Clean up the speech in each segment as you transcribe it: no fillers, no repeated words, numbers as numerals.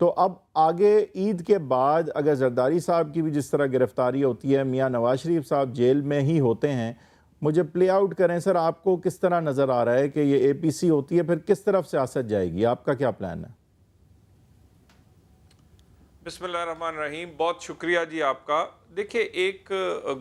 تو اب آگے عید کے بعد اگر زرداری صاحب کی بھی جس طرح گرفتاری ہوتی ہے، میاں نواز شریف صاحب جیل میں ہی ہوتے ہیں، مجھے پلے آؤٹ کریں سر، آپ کو کس طرح نظر آ رہا ہے کہ یہ اے پی سی ہوتی ہے، پھر کس طرف سیاست جائے گی، آپ کا کیا پلان ہے؟ بسم اللہ الرحمن الرحیم، بہت شکریہ جی آپ کا۔ دیکھیں، ایک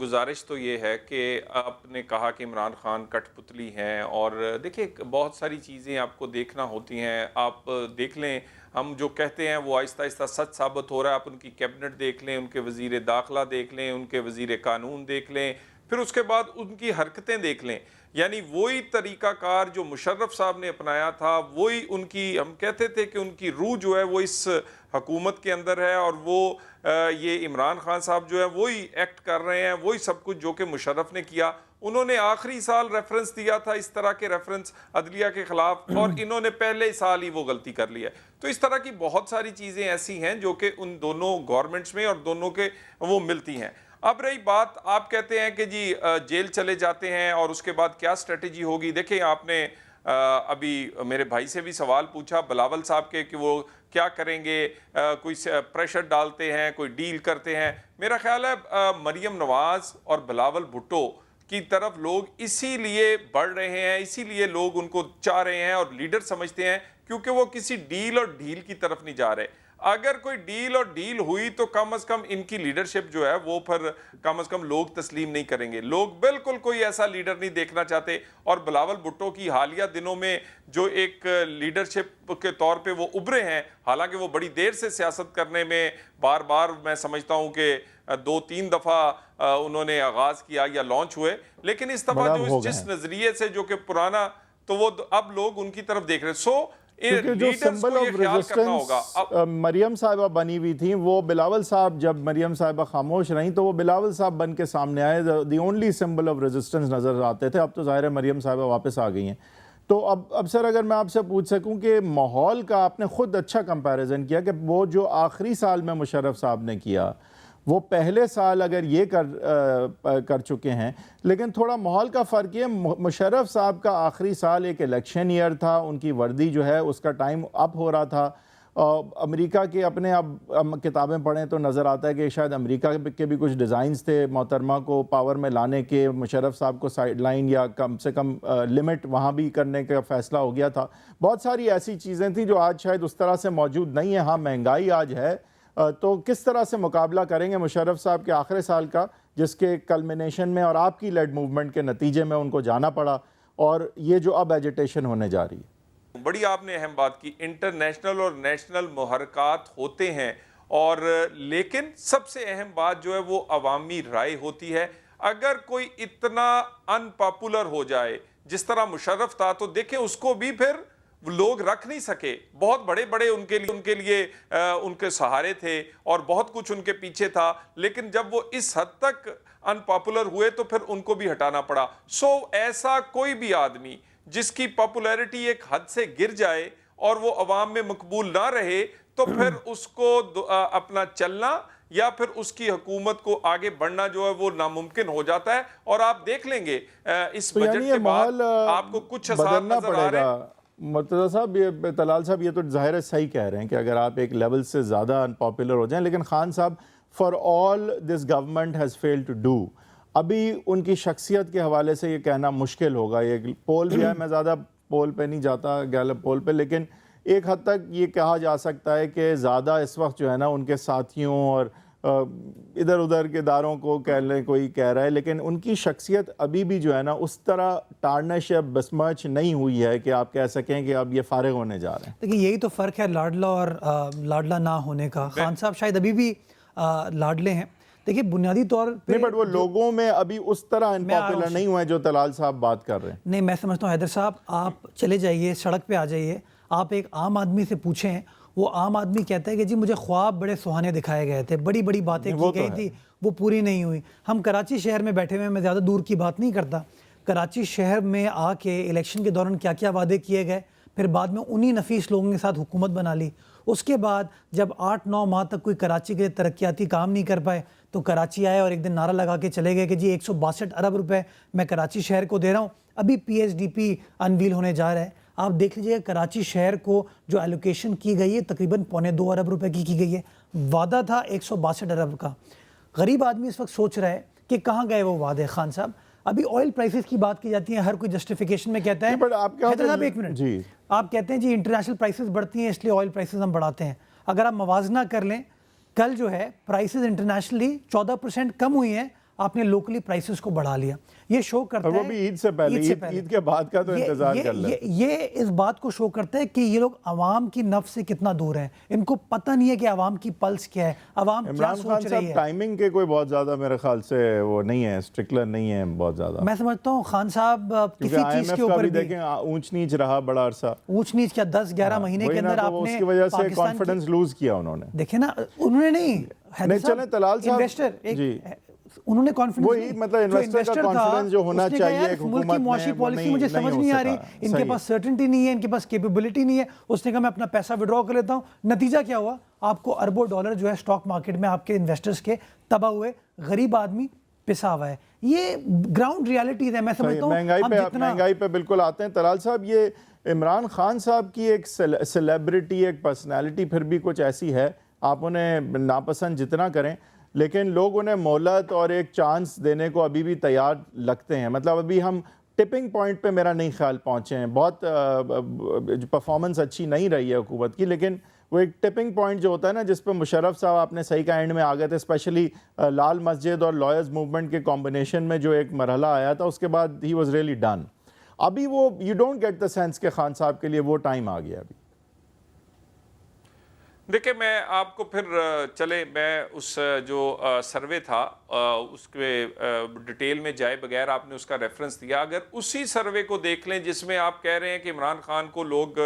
گزارش تو یہ ہے کہ آپ نے کہا کہ عمران خان کٹ پتلی ہیں، اور دیکھیں بہت ساری چیزیں آپ کو دیکھنا ہوتی ہیں۔ آپ دیکھ لیں، ہم جو کہتے ہیں وہ آہستہ آہستہ سچ ثابت ہو رہا ہے۔ آپ ان کی کیبنٹ دیکھ لیں، ان کے وزیر داخلہ دیکھ لیں، ان کے وزیر قانون دیکھ لیں، پھر اس کے بعد ان کی حرکتیں دیکھ لیں، یعنی وہی طریقہ کار جو مشرف صاحب نے اپنایا تھا، وہی ان کی، ہم کہتے تھے کہ ان کی روح جو ہے وہ اس حکومت کے اندر ہے، اور وہ یہ عمران خان صاحب جو ہے وہی ایکٹ کر رہے ہیں، وہی سب کچھ جو کہ مشرف نے کیا۔ انہوں نے آخری سال ریفرنس دیا تھا اس طرح کے ریفرنس عدلیہ کے خلاف، اور انہوں نے پہلے سال ہی وہ غلطی کر لی ہے۔ تو اس طرح کی بہت ساری چیزیں ایسی ہیں جو کہ ان دونوں گورنمنٹس میں اور دونوں کے وہ ملتی ہیں۔ اب رہی بات، آپ کہتے ہیں کہ جی جیل چلے جاتے ہیں اور اس کے بعد کیا اسٹریٹجی ہوگی۔ دیکھیں، آپ نے ابھی میرے بھائی سے بھی سوال پوچھا بلاول صاحب کے کہ وہ کیا کریں گے، کوئی پریشر ڈالتے ہیں، کوئی ڈیل کرتے ہیں۔ میرا خیال ہے مریم نواز اور بلاول بھٹو کی طرف لوگ اسی لیے بڑھ رہے ہیں، اسی لیے لوگ ان کو چاہ رہے ہیں اور لیڈر سمجھتے ہیں، کیونکہ وہ کسی ڈیل اور ڈھیل کی طرف نہیں جا رہے۔ اگر کوئی ڈیل اور ڈیل ہوئی تو کم از کم ان کی لیڈرشپ جو ہے وہ پھر کم از کم لوگ تسلیم نہیں کریں گے۔ لوگ بالکل کوئی ایسا لیڈر نہیں دیکھنا چاہتے، اور بلاول بھٹو کی حالیہ دنوں میں جو ایک لیڈرشپ کے طور پہ وہ ابھرے ہیں، حالانکہ وہ بڑی دیر سے سیاست کرنے میں، بار بار میں سمجھتا ہوں کہ 2-3 دفعہ انہوں نے آغاز کیا یا لانچ ہوئے، لیکن اس دفعہ جو جس نظریے سے جو کہ پرانا، تو وہ اب لوگ ان کی طرف دیکھ رہے۔ کیونکہ جو سمبل آف ریزسٹنس مریم صاحبہ بنی ہوئی تھیں، وہ بلاول صاحب، جب مریم صاحبہ خاموش رہیں تو وہ بلاول صاحب بن کے سامنے آئے، the only symbol of resistance نظر آتے تھے۔ اب تو ظاہر ہے مریم صاحبہ واپس آ گئی ہیں۔ تو اب سر اگر میں آپ سے پوچھ سکوں کہ ماحول کا آپ نے خود اچھا کمپیریزن کیا کہ وہ جو آخری سال میں مشرف صاحب نے کیا، وہ پہلے سال اگر یہ کر چکے ہیں، لیکن تھوڑا ماحول کا فرق یہ، مشرف صاحب کا آخری سال ایک الیکشن ایئر تھا، ان کی وردی جو ہے اس کا ٹائم اپ ہو رہا تھا۔ امریکہ کے اپنے اب کتابیں پڑھیں تو نظر آتا ہے کہ شاید امریکہ کے بھی کچھ ڈیزائنز تھے محترمہ کو پاور میں لانے کے، مشرف صاحب کو سائیڈ لائن یا کم سے کم لمٹ وہاں بھی کرنے کا فیصلہ ہو گیا تھا۔ بہت ساری ایسی چیزیں تھیں جو آج شاید اس طرح سے موجود نہیں ہیں۔ ہاں، مہنگائی آج ہے، تو کس طرح سے مقابلہ کریں گے مشرف صاحب کے آخری سال کا، جس کے کلمینیشن میں اور آپ کی لیڈ موومنٹ کے نتیجے میں ان کو جانا پڑا، اور یہ جو اب ایجیٹیشن ہونے جا رہی ہے؟ بڑی آپ نے اہم بات کی، انٹرنیشنل اور نیشنل محرکات ہوتے ہیں، اور لیکن سب سے اہم بات جو ہے وہ عوامی رائے ہوتی ہے۔ اگر کوئی اتنا ان پاپولر ہو جائے جس طرح مشرف تھا، تو دیکھیں اس کو بھی پھر لوگ رکھ نہیں سکے۔ بہت بڑے بڑے ان کے لیے ان کے سہارے تھے اور بہت کچھ ان کے پیچھے تھا، لیکن جب وہ اس حد تک ان پاپولر ہوئے تو پھر ان کو بھی ہٹانا پڑا۔ ایسا کوئی بھی آدمی جس کی پاپولیرٹی ایک حد سے گر جائے اور وہ عوام میں مقبول نہ رہے، تو پھر اس کو اپنا چلنا یا پھر اس کی حکومت کو آگے بڑھنا جو ہے وہ ناممکن ہو جاتا ہے۔ اور آپ دیکھ لیں گے اس بجٹ کے بعد آپ کو کچھ اثار نظر آ رہے ہیں۔ مرتضیٰ صاحب، یہ طلال صاحب یہ تو ظاہر ہے صحیح کہہ رہے ہیں کہ اگر آپ ایک لیول سے زیادہ انپاپولر ہو جائیں، لیکن خان صاحب، for all this government has failed to do, ابھی ان کی شخصیت کے حوالے سے یہ کہنا مشکل ہوگا۔ یہ پول بھی ہے، میں زیادہ پول پہ نہیں جاتا، گیلپ پول پہ، لیکن ایک حد تک یہ کہا جا سکتا ہے کہ زیادہ اس وقت جو ہے نا ان کے ساتھیوں اور ادھر ادھر کے اداروں کو کہہ لیں، کوئی کہہ رہا ہے، لیکن ان کی شخصیت ابھی بھی جو ہے نا اس طرح ٹارنش یا بسمچ نہیں ہوئی ہے کہ آپ کہہ سکیں کہ اب یہ فارغ ہونے جا رہے ہیں۔ دیکھیں، یہی تو فرق ہے لاڈلا اور لاڈلا نہ ہونے کا۔ خان صاحب شاید ابھی بھی لاڈلے ہیں۔ دیکھیے، بنیادی طور پہ نہیں، بٹ وہ لوگوں میں ابھی اس طرح انپاپولر نہیں ہوئے جو طلال صاحب بات کر رہے ہیں۔ نہیں، میں سمجھتا ہوں حیدر صاحب، آپ چلے جائیے، سڑک پہ آ جائیے، آپ ایک عام آدمی سے پوچھیں، وہ عام آدمی کہتا ہے کہ جی مجھے خواب بڑے سہانے دکھائے گئے تھے، بڑی بڑی باتیں کی گئی تھی، وہ پوری نہیں ہوئی۔ ہم کراچی شہر میں بیٹھے ہوئے، میں زیادہ دور کی بات نہیں کرتا، کراچی شہر میں آ کے الیکشن کے دوران کیا کیا وعدے کیے گئے، پھر بعد میں انہی نفیس لوگوں کے ساتھ حکومت بنا لی۔ اس کے بعد جب 8-9 ماہ تک کوئی کراچی کے ترقیاتی کام نہیں کر پائے، تو کراچی آئے اور ایک دن نعرہ لگا کے چلے گئے کہ جی 162 ارب روپے میں کراچی شہر کو دے رہا ہوں۔ ابھی PSDP انویل ہونے جا رہا ہے۔ آپ دیکھ لیجیے کراچی شہر کو جو ایلوکیشن کی گئی ہے تقریباً 2.25 ارب روپے کی گئی ہے، وعدہ تھا 162 ارب کا. غریب آدمی اس وقت سوچ رہا ہے کہ کہاں گئے وہ وعدے. خان صاحب ابھی آئل پرائسز کی بات کی جاتی ہے، ہر کوئی جسٹیفیکیشن میں کہتا ہے. حیدر صاحب ایک منٹ، آپ کہتے ہیں جی انٹرنیشنل پرائسز بڑھتی ہیں اس لیے آئل پرائسز ہم بڑھاتے ہیں. اگر آپ موازنہ کر لیں، کل جو ہے پرائسز انٹرنیشنلی 14% کم ہوئی ہیں، آپ نے لوکلی پرائسز کو بڑھا لیا. یہ شو کرتا ہے وہ بھی عید سے پہلے، عید کے بعد کا تو انتظار کر لیں. یہ اس بات کو شو کرتا ہے کہ یہ لوگ عوام کی نفس سے کتنا دور ہیں. ان کو پتہ نہیں ہے کہ عوام کی پلس کیا ہے، عوام کیا سوچ رہی ہے. ٹائمنگ کے کوئی بہت زیادہ میرے خیال سے وہ نہیں ہے، اسٹرکلر نہیں ہے بہت زیادہ. میں سمجھتا ہوں خان صاحب کسی چیز کے اوپر بھی دیکھیں اونچ نیچ رہا بڑا عرصہ، اونچ نیچ کیا 10-11 مہینے کے اندر آپ نے اس کی وجہ سے کانفیڈنس لوز کیا انہوں نے. دیکھیں نا، انہوں نے نہیں چلیں طلال صاحب انویسٹر انہوں نے کانفیڈنس، وہی مطلب انویسٹر کا کانفیڈنس جو ہونا چاہیے ایک حکومت میں، معاشی پالیسی مجھے سمجھ نہیں آ رہی، ان کے پاس سرٹنٹی نہیں ہے، ان کے پاس کیپیبلٹی نہیں ہے. اس نے کہا میں اپنا پیسہ وڈرا کر لیتا ہوں. نتیجہ کیا ہوا؟ آپ کو اربوں ڈالر جو ہے اسٹاک مارکیٹ میں آپ کے انویسٹرز کے تباہ ہوئے، غریب آدمی پسا ہوا ہے. یہ گراؤنڈ ریالٹیز ہے. میں سمجھتا ہوں مہنگائی پہ بالکل آتے ہیں. طلال صاحب یہ عمران خان صاحب کی ایک سیلیبریٹی، ایک پرسنالٹی پھر بھی کچھ ایسی ہے، آپ انہیں ناپسند جتنا کریں لیکن لوگ انہیں مہلت اور ایک چانس دینے کو ابھی بھی تیار لگتے ہیں. مطلب ابھی ہم ٹپنگ پوائنٹ پہ میرا نہیں خیال پہنچے ہیں. بہت پرفارمنس اچھی نہیں رہی ہے حکومت کی، لیکن وہ ایک ٹپنگ پوائنٹ جو ہوتا ہے نا جس پہ مشرف صاحب آپ نے صحیح کا اینڈ میں آ گئے تھے، اسپیشلی لال مسجد اور لائرز موومنٹ کے کمبینیشن میں جو ایک مرحلہ آیا تھا اس کے بعد ہی واز ریئلی ڈن. ابھی وہ you don't get the sense کہ خان صاحب کے لیے وہ ٹائم آ گیا. ابھی دیکھیں میں آپ کو پھر چلے میں اس جو سروے تھا اس کے ڈیٹیل میں جائے بغیر آپ نے اس کا ریفرنس دیا. اگر اسی سروے کو دیکھ لیں جس میں آپ کہہ رہے ہیں کہ عمران خان کو لوگ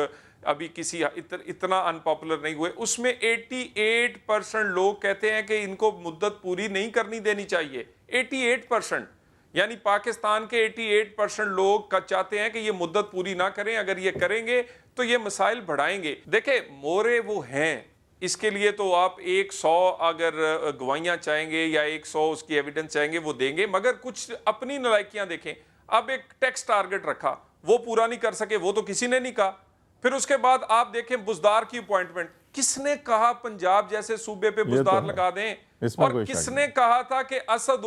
ابھی کسی اتنا ان پاپولر نہیں ہوئے، اس میں 88% لوگ کہتے ہیں کہ ان کو مدت پوری نہیں کرنی دینی چاہیے. 88%، یعنی پاکستان کے 88% لوگ چاہتے ہیں کہ یہ مدت پوری نہ کریں. اگر یہ کریں گے تو یہ مسائل بڑھائیں گے. دیکھیں مورے وہ ہیں، اس کے لیے تو آپ 100 اگر گواہیاں چاہیں گے یا 100 اس کی ایویڈنس چاہیں گے وہ دیں گے، مگر کچھ اپنی نالائکیاں دیکھیں. اب ایک ٹیکس ٹارگٹ رکھا، وہ پورا نہیں کر سکے، وہ تو کسی نے نہیں کہا. پھر اس کے بعد آپ دیکھیں بزدار کی اپوائنٹمنٹ، کس نے کہا پنجاب جیسے صوبے پہ بزدار لگا دیں؟ اور کس نے کہا تھا کہ اسد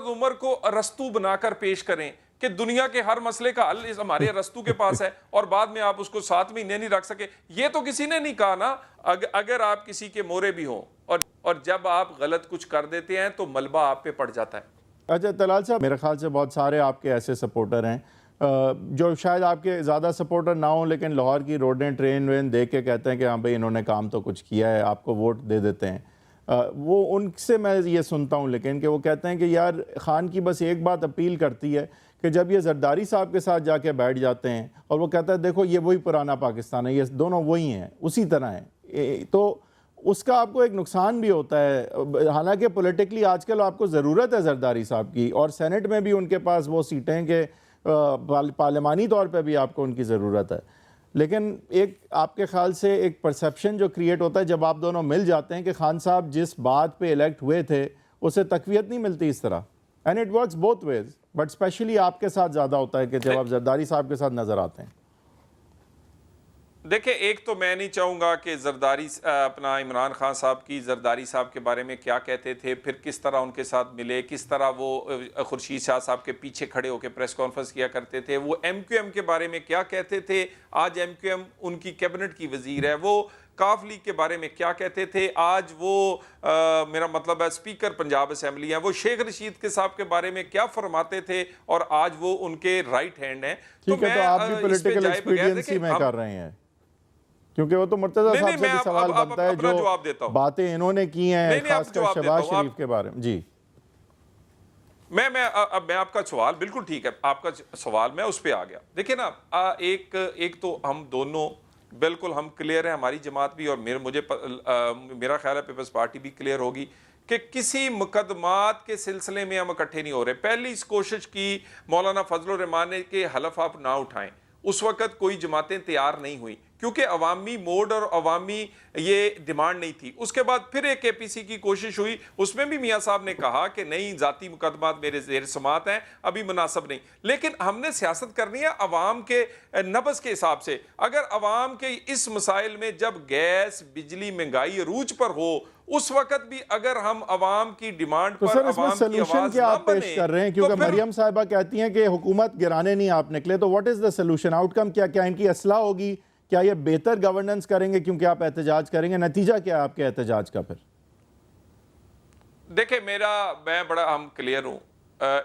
عمر کو ارسطو بنا کر پیش کریں کہ دنیا کے ہر مسئلے کا حل ہمارے ارسطو کے پاس ہے، اور بعد میں آپ اس کو 7 مہینے نہیں رکھ سکے؟ یہ تو کسی نے نہیں کہا نا. اگر آپ کسی کے مورے بھی ہوں اور جب آپ غلط کچھ کر دیتے ہیں تو ملبہ آپ پہ پڑ جاتا ہے. اچھا طلال صاحب، میرے خیال سے بہت سارے آپ کے ایسے سپورٹر ہیں جو شاید آپ کے زیادہ سپورٹر نہ ہوں لیکن لاہور کی روڈیں ٹرین وین دیکھ کے کہتے ہیں کہ ہاں بھئی انہوں نے کام تو کچھ کیا ہے، آپ کو ووٹ دے دیتے ہیں. وہ ان سے میں یہ سنتا ہوں لیکن کہ وہ کہتے ہیں کہ یار خان کی بس ایک بات اپیل کرتی ہے کہ جب یہ زرداری صاحب کے ساتھ جا کے بیٹھ جاتے ہیں اور وہ کہتا ہے دیکھو یہ وہی پرانا پاکستان ہے، یہ دونوں وہی ہیں، اسی طرح ہیں، تو اس کا آپ کو ایک نقصان بھی ہوتا ہے. حالانکہ پولیٹیکلی آج کل آپ کو ضرورت ہے زرداری صاحب کی، اور سینٹ میں بھی ان کے پاس وہ سیٹیں ہیں کہ پارلیمانی طور پہ بھی آپ کو ان کی ضرورت ہے. لیکن ایک آپ کے خیال سے ایک پرسیپشن جو کریٹ ہوتا ہے جب آپ دونوں مل جاتے ہیں کہ خان صاحب جس بات پہ الیکٹ ہوئے تھے اسے تقویت نہیں ملتی اس طرح. And it works both ways, but especially آپ کے ساتھ زیادہ ہوتا ہے کہ جب آپ زرداری صاحب کے ساتھ نظر آتے ہیں. دیکھیں ایک تو میں نہیں چاہوں گا کہ زرداری اپنا عمران خان صاحب کی زرداری صاحب کے بارے میں کیا کہتے تھے، پھر کس طرح ان کے ساتھ ملے، کس طرح وہ خورشید شاہ صاحب کے پیچھے کھڑے ہو کے پریس کانفرنس کیا کرتے تھے، وہ ایم کیو ایم کے بارے میں کیا کہتے تھے. آج ایم کیو ایم ان کی کیبنٹ کی وزیر ہے. وہ کاف لیگ کے بارے میں کیا کہتے تھے، آج وہ میرا مطلب ہے اسپیکر پنجاب اسمبلی ہیں. وہ شیخ رشید کے صاحب کے بارے میں کیا فرماتے تھے اور آج وہ ان کے رائٹ ہینڈ ہیں. ٹھیک ہے، تو آپ بھی پولیٹیکل ایکسپیرینس ہی میں کر رہے ہیں، کیونکہ وہ تو مرتضیٰ صاحب سے بھی سوال بنتا ہے جو باتیں انہوں نے کی ہیں خاص کر شہباز شریف کے بارے میں. جی میں آپ کا سوال بالکل ٹھیک ہے، آپ کا سوال میں اس پہ آ گیا. دیکھیں نا، ایک تو ہم دونوں بالکل ہم کلیئر ہیں، ہماری جماعت بھی اور میرا خیال ہے پیپلز پارٹی بھی کلیئر ہوگی کہ کسی مقدمات کے سلسلے میں ہم اکٹھے نہیں ہو رہے. پہلی اس کوشش کی مولانا فضل الرحمان نے کہ حلف آپ نہ اٹھائیں، اس وقت کوئی جماعتیں تیار نہیں ہوئی کیونکہ عوامی موڈ اور عوامی یہ ڈیمانڈ نہیں تھی. اس کے بعد پھر ایک APC کی کوشش ہوئی, اس میں بھی میاں صاحب نے کہا کہ نہیں, ذاتی مقدمات میرے زیر سماعت ہیں, ابھی مناسب نہیں. لیکن ہم نے سیاست کرنی ہے عوام کے نبض کے حساب سے. اگر عوام کے اس مسائل میں جب گیس, بجلی, مہنگائی عروج پر ہو, اس وقت بھی اگر ہم عوام کی ڈیمانڈ تو پر سر اس میں عوام کی سلوشن آواز کیا نہ آپ پیش بنے, کر رہے ہیں؟ تو کیونکہ پھر مریم صاحبہ کہتی ہیں کہ حکومت گرانے نہیں آپ نکلے, تو what is the solution, out کم کیا ان کی اصلاح ہوگی, کیا یہ بہتر گورننس کریں گے کیونکہ آپ احتجاج کریں گے, نتیجہ کیا ہے آپ کے احتجاج کا؟ پھر دیکھیں میں بڑا ہم کلیئر ہوں,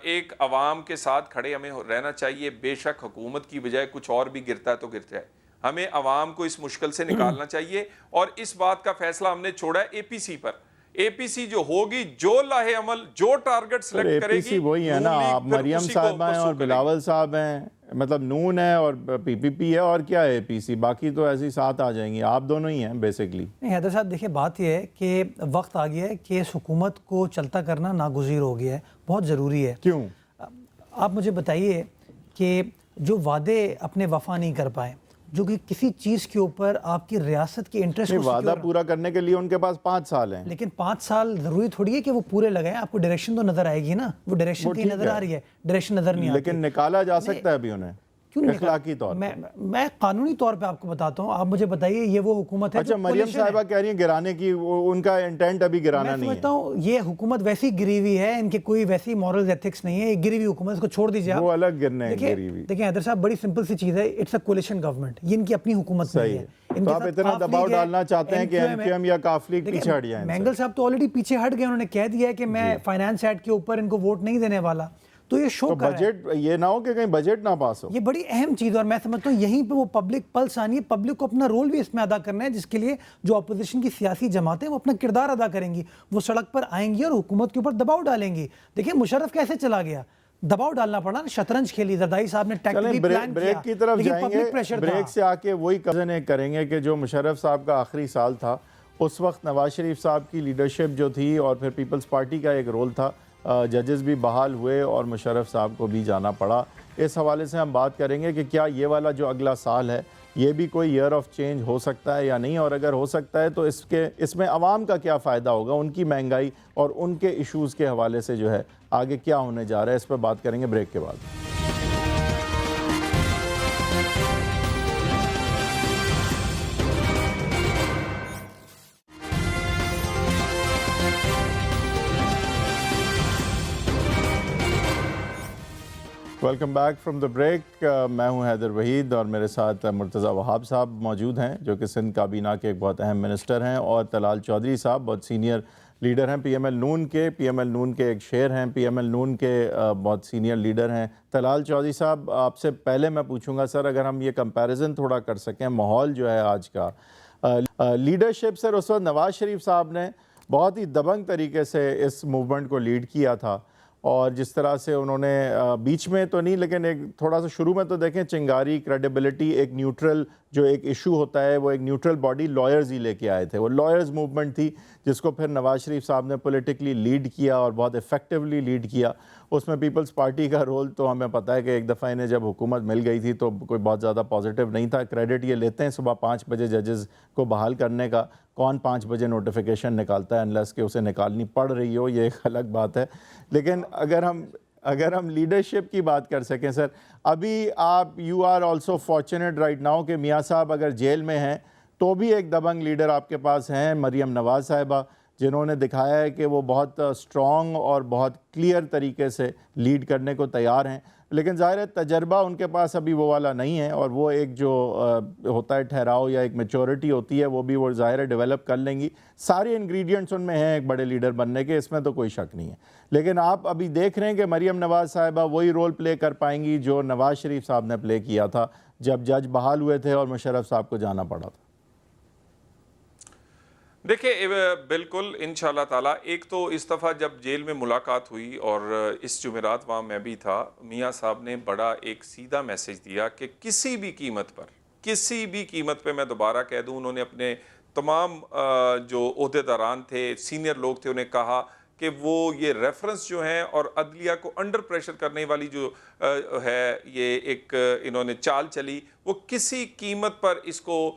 ایک عوام کے ساتھ کھڑے ہمیں رہنا چاہیے. بے شک حکومت کی بجائے کچھ اور بھی گرتا ہے تو گرتا ہے, ہمیں عوام کو اس مشکل سے نکالنا چاہیے. اور اس بات کا فیصلہ ہم نے چھوڑا ہے APC پر. APC جو ہوگی, جو لاہے عمل, جو ٹارگٹ سلیکٹ کرے گی, APC وہی ہے نا, نون لیگ آپ پھر مریم اسی کو صاحبہ ہیں پرسو اور کرے گی. بلاول صاحب ہیں, مطلب نون ہے اور PPP ہے, اور کیا ہے APC, باقی تو ایسی ساتھ آ جائیں گی, آپ دونوں ہی ہیں بیسکلی. نہیں حیدر صاحب, دیکھیں بات یہ ہے کہ وقت آ گیا ہے کہ اس حکومت کو چلتا کرنا ناگزیر ہو گیا ہے, بہت ضروری ہے. کیوں؟ آپ مجھے بتائیے کہ جو وعدے اپنے وفا نہیں کر پائے, جو کہ کسی چیز کے اوپر آپ کی ریاست کے انٹرسٹ کو وعدہ پورا کرنے کے لیے ان کے پاس 5 سال ہیں, لیکن 5 سال ضروری تھوڑی ہے کہ وہ پورے لگائیں. آپ کو ڈائریکشن تو نظر آئے گی نا, وہ ڈائریکشن کہیں نظر آ رہی ہے, ڈائریکشن نظر نہیں آتی. لیکن نکالا جا سکتا ہے ابھی انہیں اخلاقی طور پر. میں قانونی طور پہ آپ کو بتاتا ہوں, آپ مجھے بتائیے یہ وہ حکومت ہے. اچھا, مریم صاحبہ کہہ رہی ہیں گرانے کی, ان کا انٹینٹ ابھی گرانا نہیں ہے. میں سمجھتا ہوں یہ حکومت ویسی گری ہوئی ہے, ان کے کوئی ویسی مورل ایتھکس نہیں ہے, یہ گری ہوئی حکومت, اس کو چھوڑ دیجیے. وہ الگ گرنے ہیں گری ہوئی. دیکھیں حیدر صاحب, بڑی سمپل سی چیز ہے, اٹس اے کولیشن گورنمنٹ, یہ ان کی اپنی حکومت نہیں ہے. تو آپ اتنا دباؤ ڈالنا چاہتے ہیں کہ MQM یا کاف لیگ پیچھے ہٹ جائیں؟ مینگل صاحب تو آلریڈی پیچھے ہٹ گئے, انہوں نے کہہ دیا ہے کہ میں فائنانس ایکٹ کے اوپر ان کو ووٹ نہیں دینے والا. تو یہ شو کر رہا ہے, بجٹ یہ نہ ہو کہ کہیں بجٹ نہ پاس ہو. یہ بڑی اہم چیز ہے, اور میں سمجھتا ہوں یہیں پہ وہ پبلک پلس آنی ہے. پبلک کو اپنا رول بھی اس میں ادا کرنا ہے, جس کے لیے جو اپوزیشن کی سیاسی جماعتیں وہ اپنا کردار ادا کریں گی, وہ سڑک پر آئیں گی اور حکومت کے اوپر دباؤ ڈالیں گی. دیکھیں مشرف کیسے چلا گیا, دباؤ ڈالنا پڑا نا, شطرنج کھیلی, زردائی صاحب نے ٹیکٹیکلی پلان کیا. بریک کی طرف جائیں گے, بریک سے آ کے وہی کزن کریں گے کہ جو مشرف صاحب کا آخری سال تھا, اس وقت نواز شریف صاحب کی لیڈرشپ جو تھی اور پھر پیپلز پارٹی کا ایک رول تھا, ججز بھی بحال ہوئے اور مشرف صاحب کو بھی جانا پڑا. اس حوالے سے ہم بات کریں گے کہ کیا یہ والا جو اگلا سال ہے یہ بھی کوئی ایئر آف چینج ہو سکتا ہے یا نہیں, اور اگر ہو سکتا ہے تو اس میں عوام کا کیا فائدہ ہوگا, ان کی مہنگائی اور ان کے ایشوز کے حوالے سے جو ہے آگے کیا ہونے جا رہا ہے, اس پہ بات کریں گے بریک کے بعد. Welcome back from the break. میں ہوں حیدر وحید اور میرے ساتھ مرتضیٰ وہاب صاحب موجود ہیں, جو کہ سندھ کابینہ کے ایک بہت اہم منسٹر ہیں, اور طلال چودھری صاحب بہت سینئر لیڈر ہیں PML نون کے, PML نون کے ایک شیر ہیں, PML نون کے بہت سینئر لیڈر ہیں. طلال چودھری صاحب, آپ سے پہلے میں پوچھوں گا سر, اگر ہم یہ کمپیریزن تھوڑا کر سکیں, ماحول جو ہے آج کا, لیڈرشپ سر اس وقت نواز شریف صاحب نے بہت ہی دبنگ طریقے سے اس موومنٹ کو لیڈ کیا تھا, اور جس طرح سے انہوں نے بیچ میں تو نہیں لیکن ایک تھوڑا سا شروع میں تو دیکھیں چنگاری, کریڈیبلٹی, ایک نیوٹرل جو ایک ایشو ہوتا ہے وہ ایک نیوٹرل باڈی لائرز ہی لے کے آئے تھے. وہ لائرز موومنٹ تھی جس کو پھر نواز شریف صاحب نے پولیٹیکلی لیڈ کیا اور بہت ایفیکٹولی لیڈ کیا. اس میں پیپلز پارٹی کا رول تو ہمیں پتہ ہے کہ ایک دفعہ انہیں جب حکومت مل گئی تھی تو کوئی بہت زیادہ پازیٹیو نہیں تھا. کریڈٹ یہ لیتے ہیں صبح 5 بجے ججز کو بحال کرنے کا, کون 5 بجے نوٹیفیکیشن نکالتا ہے انلیس کہ اسے نکالنی پڑ رہی ہو, یہ ایک الگ بات ہے. لیکن اگر ہم لیڈرشپ کی بات کر سکیں سر, ابھی آپ you are also fortunate right now کہ میاں صاحب اگر جیل میں ہیں تو بھی ایک دبنگ لیڈر آپ کے پاس ہیں, مریم نواز صاحبہ, جنہوں نے دکھایا ہے کہ وہ بہت اسٹرانگ اور بہت کلیئر طریقے سے لیڈ کرنے کو تیار ہیں. لیکن ظاہر ہے تجربہ ان کے پاس ابھی وہ والا نہیں ہے, اور وہ ایک جو ہوتا ہے ٹھہراؤ یا ایک میچورٹی ہوتی ہے وہ بھی وہ ظاہر ہے ڈیولپ کر لیں گی. سارے انگریڈینٹس ان میں ہیں ایک بڑے لیڈر بننے کے, اس میں تو کوئی شک نہیں ہے. لیکن آپ ابھی دیکھ رہے ہیں کہ مریم نواز صاحبہ وہی رول پلے کر پائیں گی جو نواز شریف صاحب نے پلے کیا تھا جب جج بحال ہوئے تھے اور مشرف صاحب کو جانا پڑا تھا. دیکھیں بالکل انشاءاللہ تعالیٰ, ایک تو اس دفعہ جب جیل میں ملاقات ہوئی اور اس جمعرات وہاں میں بھی تھا, میاں صاحب نے بڑا ایک سیدھا میسیج دیا کہ کسی بھی قیمت پہ میں دوبارہ کہہ دوں, انہوں نے اپنے تمام جو عہدیداران تھے, سینئر لوگ تھے, انہیں کہا کہ وہ یہ ریفرنس جو ہیں اور عدلیہ کو انڈر پریشر کرنے والی جو ہے یہ ایک انہوں نے چال چلی, وہ کسی قیمت پر اس کو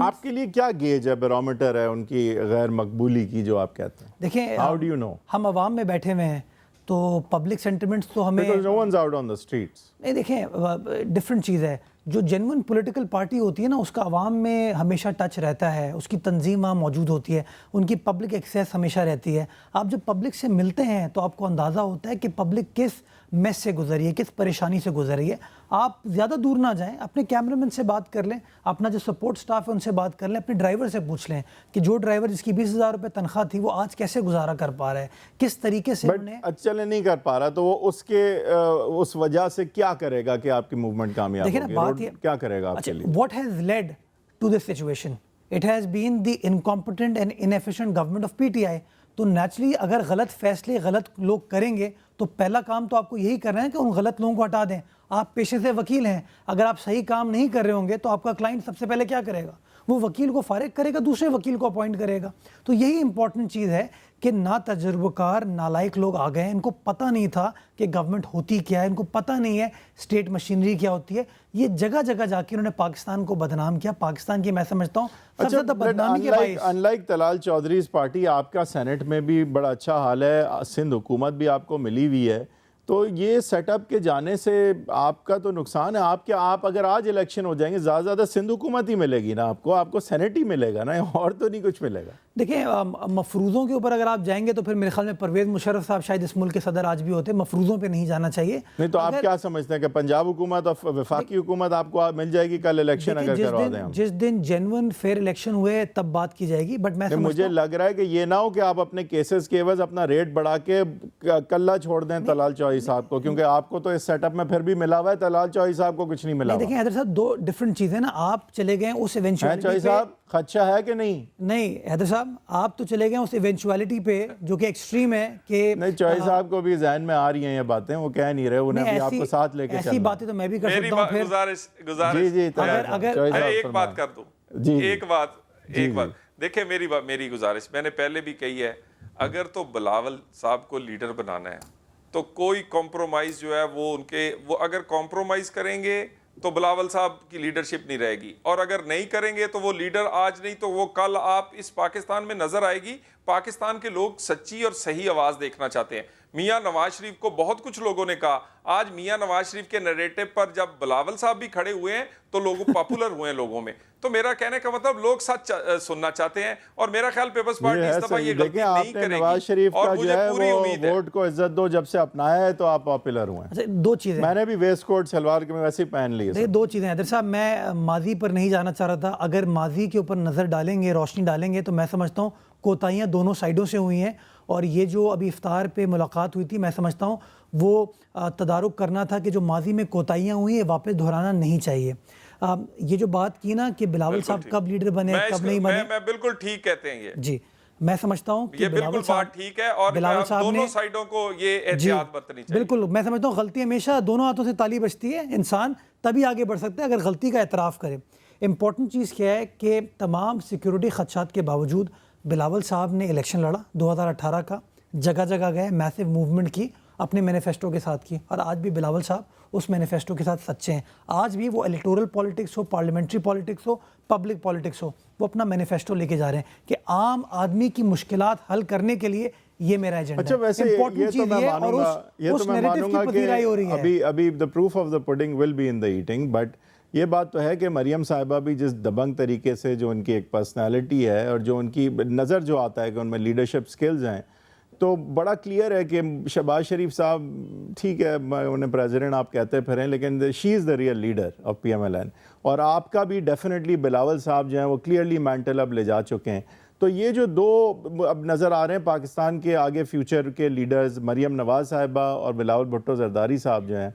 آپ کے لیے کیا گیج ہے, بیرومیٹر ہے ان کی غیر مقبولی کی جو آپ کہتے ہیں؟ دیکھیں ہاؤ ڈو یو نو؟ ہم عوام میں بیٹھے ہوئے ہیں تو پبلک سینٹیمنٹس تو ہمیں Because no one's out on the streets. نہیں, دیکھیں ڈفرینٹ چیز ہے. جو جینون پولیٹیکل پارٹی ہوتی ہے نا, اس کا عوام میں ہمیشہ ٹچ رہتا ہے, اس کی تنظیم وہاں موجود ہوتی ہے, ان کی پبلک ایکسیس ہمیشہ رہتی ہے. آپ جب پبلک سے ملتے ہیں تو آپ کو اندازہ ہوتا ہے کہ پبلک کس میس سے گزری ہے, کس پریشانی سے گزری ہے. آپ زیادہ دور نہ جائیں, اپنے کیمرامین سے بات کر لیں, اپنا جو سپورٹ سٹاف ہے ان سے بات کر لیں, اپنے ڈرائیور سے پوچھ لیں کہ جو ڈرائیور جس کی 20,000 روپے تنخواہ تھی وہ آج کیسے گزارا کر پا رہا ہے, کس طریقے سے انہیں چلے نہیں کر پا رہا, تو وہ اس وجہ سے کیا کرے گا کہ آپ کی موومنٹ کامیاب ہوگی؟ کیا کرے گا آپ کے لیے؟ What has led to this situation? It has been the incompetent and inefficient government of PTI. تو نیچرلی اگر غلط فیصلے غلط لوگ کریں گے تو پہلا کام تو آپ کو یہی کرنا ہے کہ ان غلط لوگوں کو ہٹا دیں. آپ پیشے سے وکیل ہیں, اگر آپ صحیح کام نہیں کر رہے ہوں گے تو آپ کا کلائنٹ سب سے پہلے کیا کرے گا؟ وہ وکیل کو فارغ کرے گا, دوسرے وکیل کو اپوائنٹ کرے گا. تو یہی امپورٹنٹ چیز ہے کہ نا تجربہ کار نالائق لوگ آ گئے ہیں, ان کو پتہ نہیں تھا کہ گورنمنٹ ہوتی کیا ہے, ان کو پتہ نہیں ہے اسٹیٹ مشینری کیا ہوتی ہے. یہ جگہ جگہ جا کے انہوں نے پاکستان کو بدنام کیا. پاکستان کی میں سمجھتا ہوں سب سے زیادہ بدنامی کے باعث انلائک طلال چودھری's پارٹی, آپ کا سینٹ میں بھی بڑا اچھا حال ہے, سندھ حکومت بھی آپ کو ملی ہوئی ہے, تو یہ سیٹ اپ کے جانے سے آپ کا تو نقصان ہے. آپ اگر آج الیکشن ہو جائیں گے زیادہ سندھ حکومت ہی ملے گی نا آپ کو سینٹ ہی ملے گا نا, اور تو نہیں کچھ ملے گا. دیکھیں مفروضوں کے اوپر اگر آپ جائیں گے تو پھر میرے خیال میں پرویز مشرف صاحب شاید اس ملک کے صدر آج بھی ہوتے. مفروضوں پہ نہیں جانا چاہیے. نہیں تو آپ کیا سمجھتے ہیں کہ پنجاب حکومت اور وفاقی حکومت آپ کو مل جائے گی کل الیکشن اگر کروا دیں ہم؟ جس دن جینون فیئر الیکشن ہوئے تب بات کی جائے گی. بٹ مجھے لگ رہا ہے کہ یہ نہ ہو کہ آپ اپنے کیسز کے عوض اپنا ریٹ بڑھا کے کلہ چھوڑ دیں طلال چودھری صاحب کو, کیونکہ آپ کو تو اس سیٹ اپ میں پھر بھی ملا ہوا ہے, طلال چودھری صاحب کو کچھ نہیں ملا ہوا. دیکھیں حیدر صاحب دو ڈفرنٹ چیزیں نا, آپ چلے گئے اس ایونچوالٹی چودھری صاحب خدشہ ہے کہ نہیں؟ نہیں حیدر صاحب آپ تو چلے گئے اس ایونچوالٹی پہ جو کہ ایکسٹریم ہے کہ نہیں, چودھری صاحب کو بھی ذہن میں آ رہی ہیں یہ باتیں, وہ کہہ نہیں رہے, انہیں بھی آپ کو ساتھ لے کے چلنا. ایسی باتیں تو میں بھی کر سکتا ہوں. اگر ایک بات کر دوں, ایک بات دیکھیں میری گزارش میں نے پہلے بھی کہی ہے, اگر تو بلاول صاحب کو لیڈر بنانا ہے تو کوئی کمپرومائز جو ہے وہ اگر کمپرومائز کریں گے تو بلاول صاحب کی لیڈرشپ نہیں رہے گی, اور اگر نہیں کریں گے تو وہ لیڈر آج نہیں تو وہ کل آپ اس پاکستان میں نظر آئے گی. پاکستان کے لوگ سچی اور صحیح آواز دیکھنا چاہتے ہیں. میاں نواز شریف کو بہت کچھ لوگوں نے کہا, آج میاں نواز شریف کے نیریٹو پر جب بلاول صاحب بھی کھڑے ہوئے ہیں تو لوگ پاپولر ہوئے ہیں لوگوں میں. تو میرا کہنے کا مطلب لوگ سچ سننا چاتے ہیں, اور میرا خیال پیپلز پارٹی اس دفعہ یہ غلطی نہیں کرے گی. نواز شریف کا اور جو مجھے ہے پوری وہ امید ہے ووٹ کو عزت دو جب سے اپنایا ہے تو آپ پاپولر ہوئے. دو چیزیں میں نے بھی ویسٹ کوٹ سلوار کے میں ویسے ہی پہن لی ہے. دو چیزیں حیدر صاحب, میں ماضی پر نہیں جانا چاہ رہا تھا. اگر ماضی کے اوپر نظر ڈالیں گے, روشنی ڈالیں گے, تو میں سمجھتا ہوں کوتاہیاں دونوں سائیڈوں سے ہوئی ہیں, اور یہ جو ابھی افطار پہ ملاقات ہوئی تھی میں سمجھتا ہوں وہ تدارک کرنا تھا کہ جو ماضی میں کوتاہیاں ہوئی ہیں واپس دہرانا نہیں چاہیے. یہ جو بات کی نا کہ بلاول صاحب کب لیڈر بنے کب نہیں بنے, میں بالکل ٹھیک کہتے ہیں یہ جی, میں سمجھتا ہوں کہ یہ بالکل بات ٹھیک ہے, اور دونوں سائیڈوں کو یہ احتیاط برتنی چاہیے. بالکل, میں سمجھتا ہوں غلطی ہمیشہ دونوں ہاتھوں سے تالی بجتی ہے. انسان تبھی آگے بڑھ سکتا ہے اگر غلطی کا اعتراف کرے. امپورٹنٹ چیز کیا ہے کہ تمام سیکیورٹی خدشات کے باوجود بلاول صاحب نے الیکشن لڑا 2018 کا, جگہ جگہ گئے, میسو موومنٹ کی, اپنے مینیفیسٹو کے ساتھ کی, اور آج بھی بلاول صاحب اس مینیفیسٹو کے ساتھ سچے ہیں. آج بھی وہ الیکٹورل پالیٹکس ہو, پارلیمنٹری پالیٹکس ہو, پبلک پالیٹکس ہو, وہ اپنا مینیفیسٹو لے کے جا رہے ہیں کہ عام آدمی کی مشکلات حل کرنے کے لیے یہ میرا ایجنڈا ہے. اچھا ویسے یہ تو میں مانوں گا, یہ تو میں مانوں گا کہ ابھی the proof of the pudding will be in the eating, but یہ بات تو ہے کہ مریم صاحبہ بھی جس دبنگ طریقے سے جو ان کی ایک پرسنالٹی ہے اور جو ان کی نظر جو آتا ہے کہ ان میں لیڈرشپ سکلز ہیں, تو بڑا کلیئر ہے کہ شہباز شریف صاحب ٹھیک ہے انہیں پریزیڈنٹ آپ کہتے پھریں, لیکن she is the real leader of PMLN, اور آپ کا بھی ڈیفینیٹلی بلاول صاحب جو ہیں وہ کلیئرلی مینٹل اب لے جا چکے ہیں. تو یہ جو دو اب نظر آ رہے ہیں پاکستان کے آگے فیوچر کے لیڈرز, مریم نواز صاحبہ اور بلاول بھٹو زرداری صاحب جو ہیں,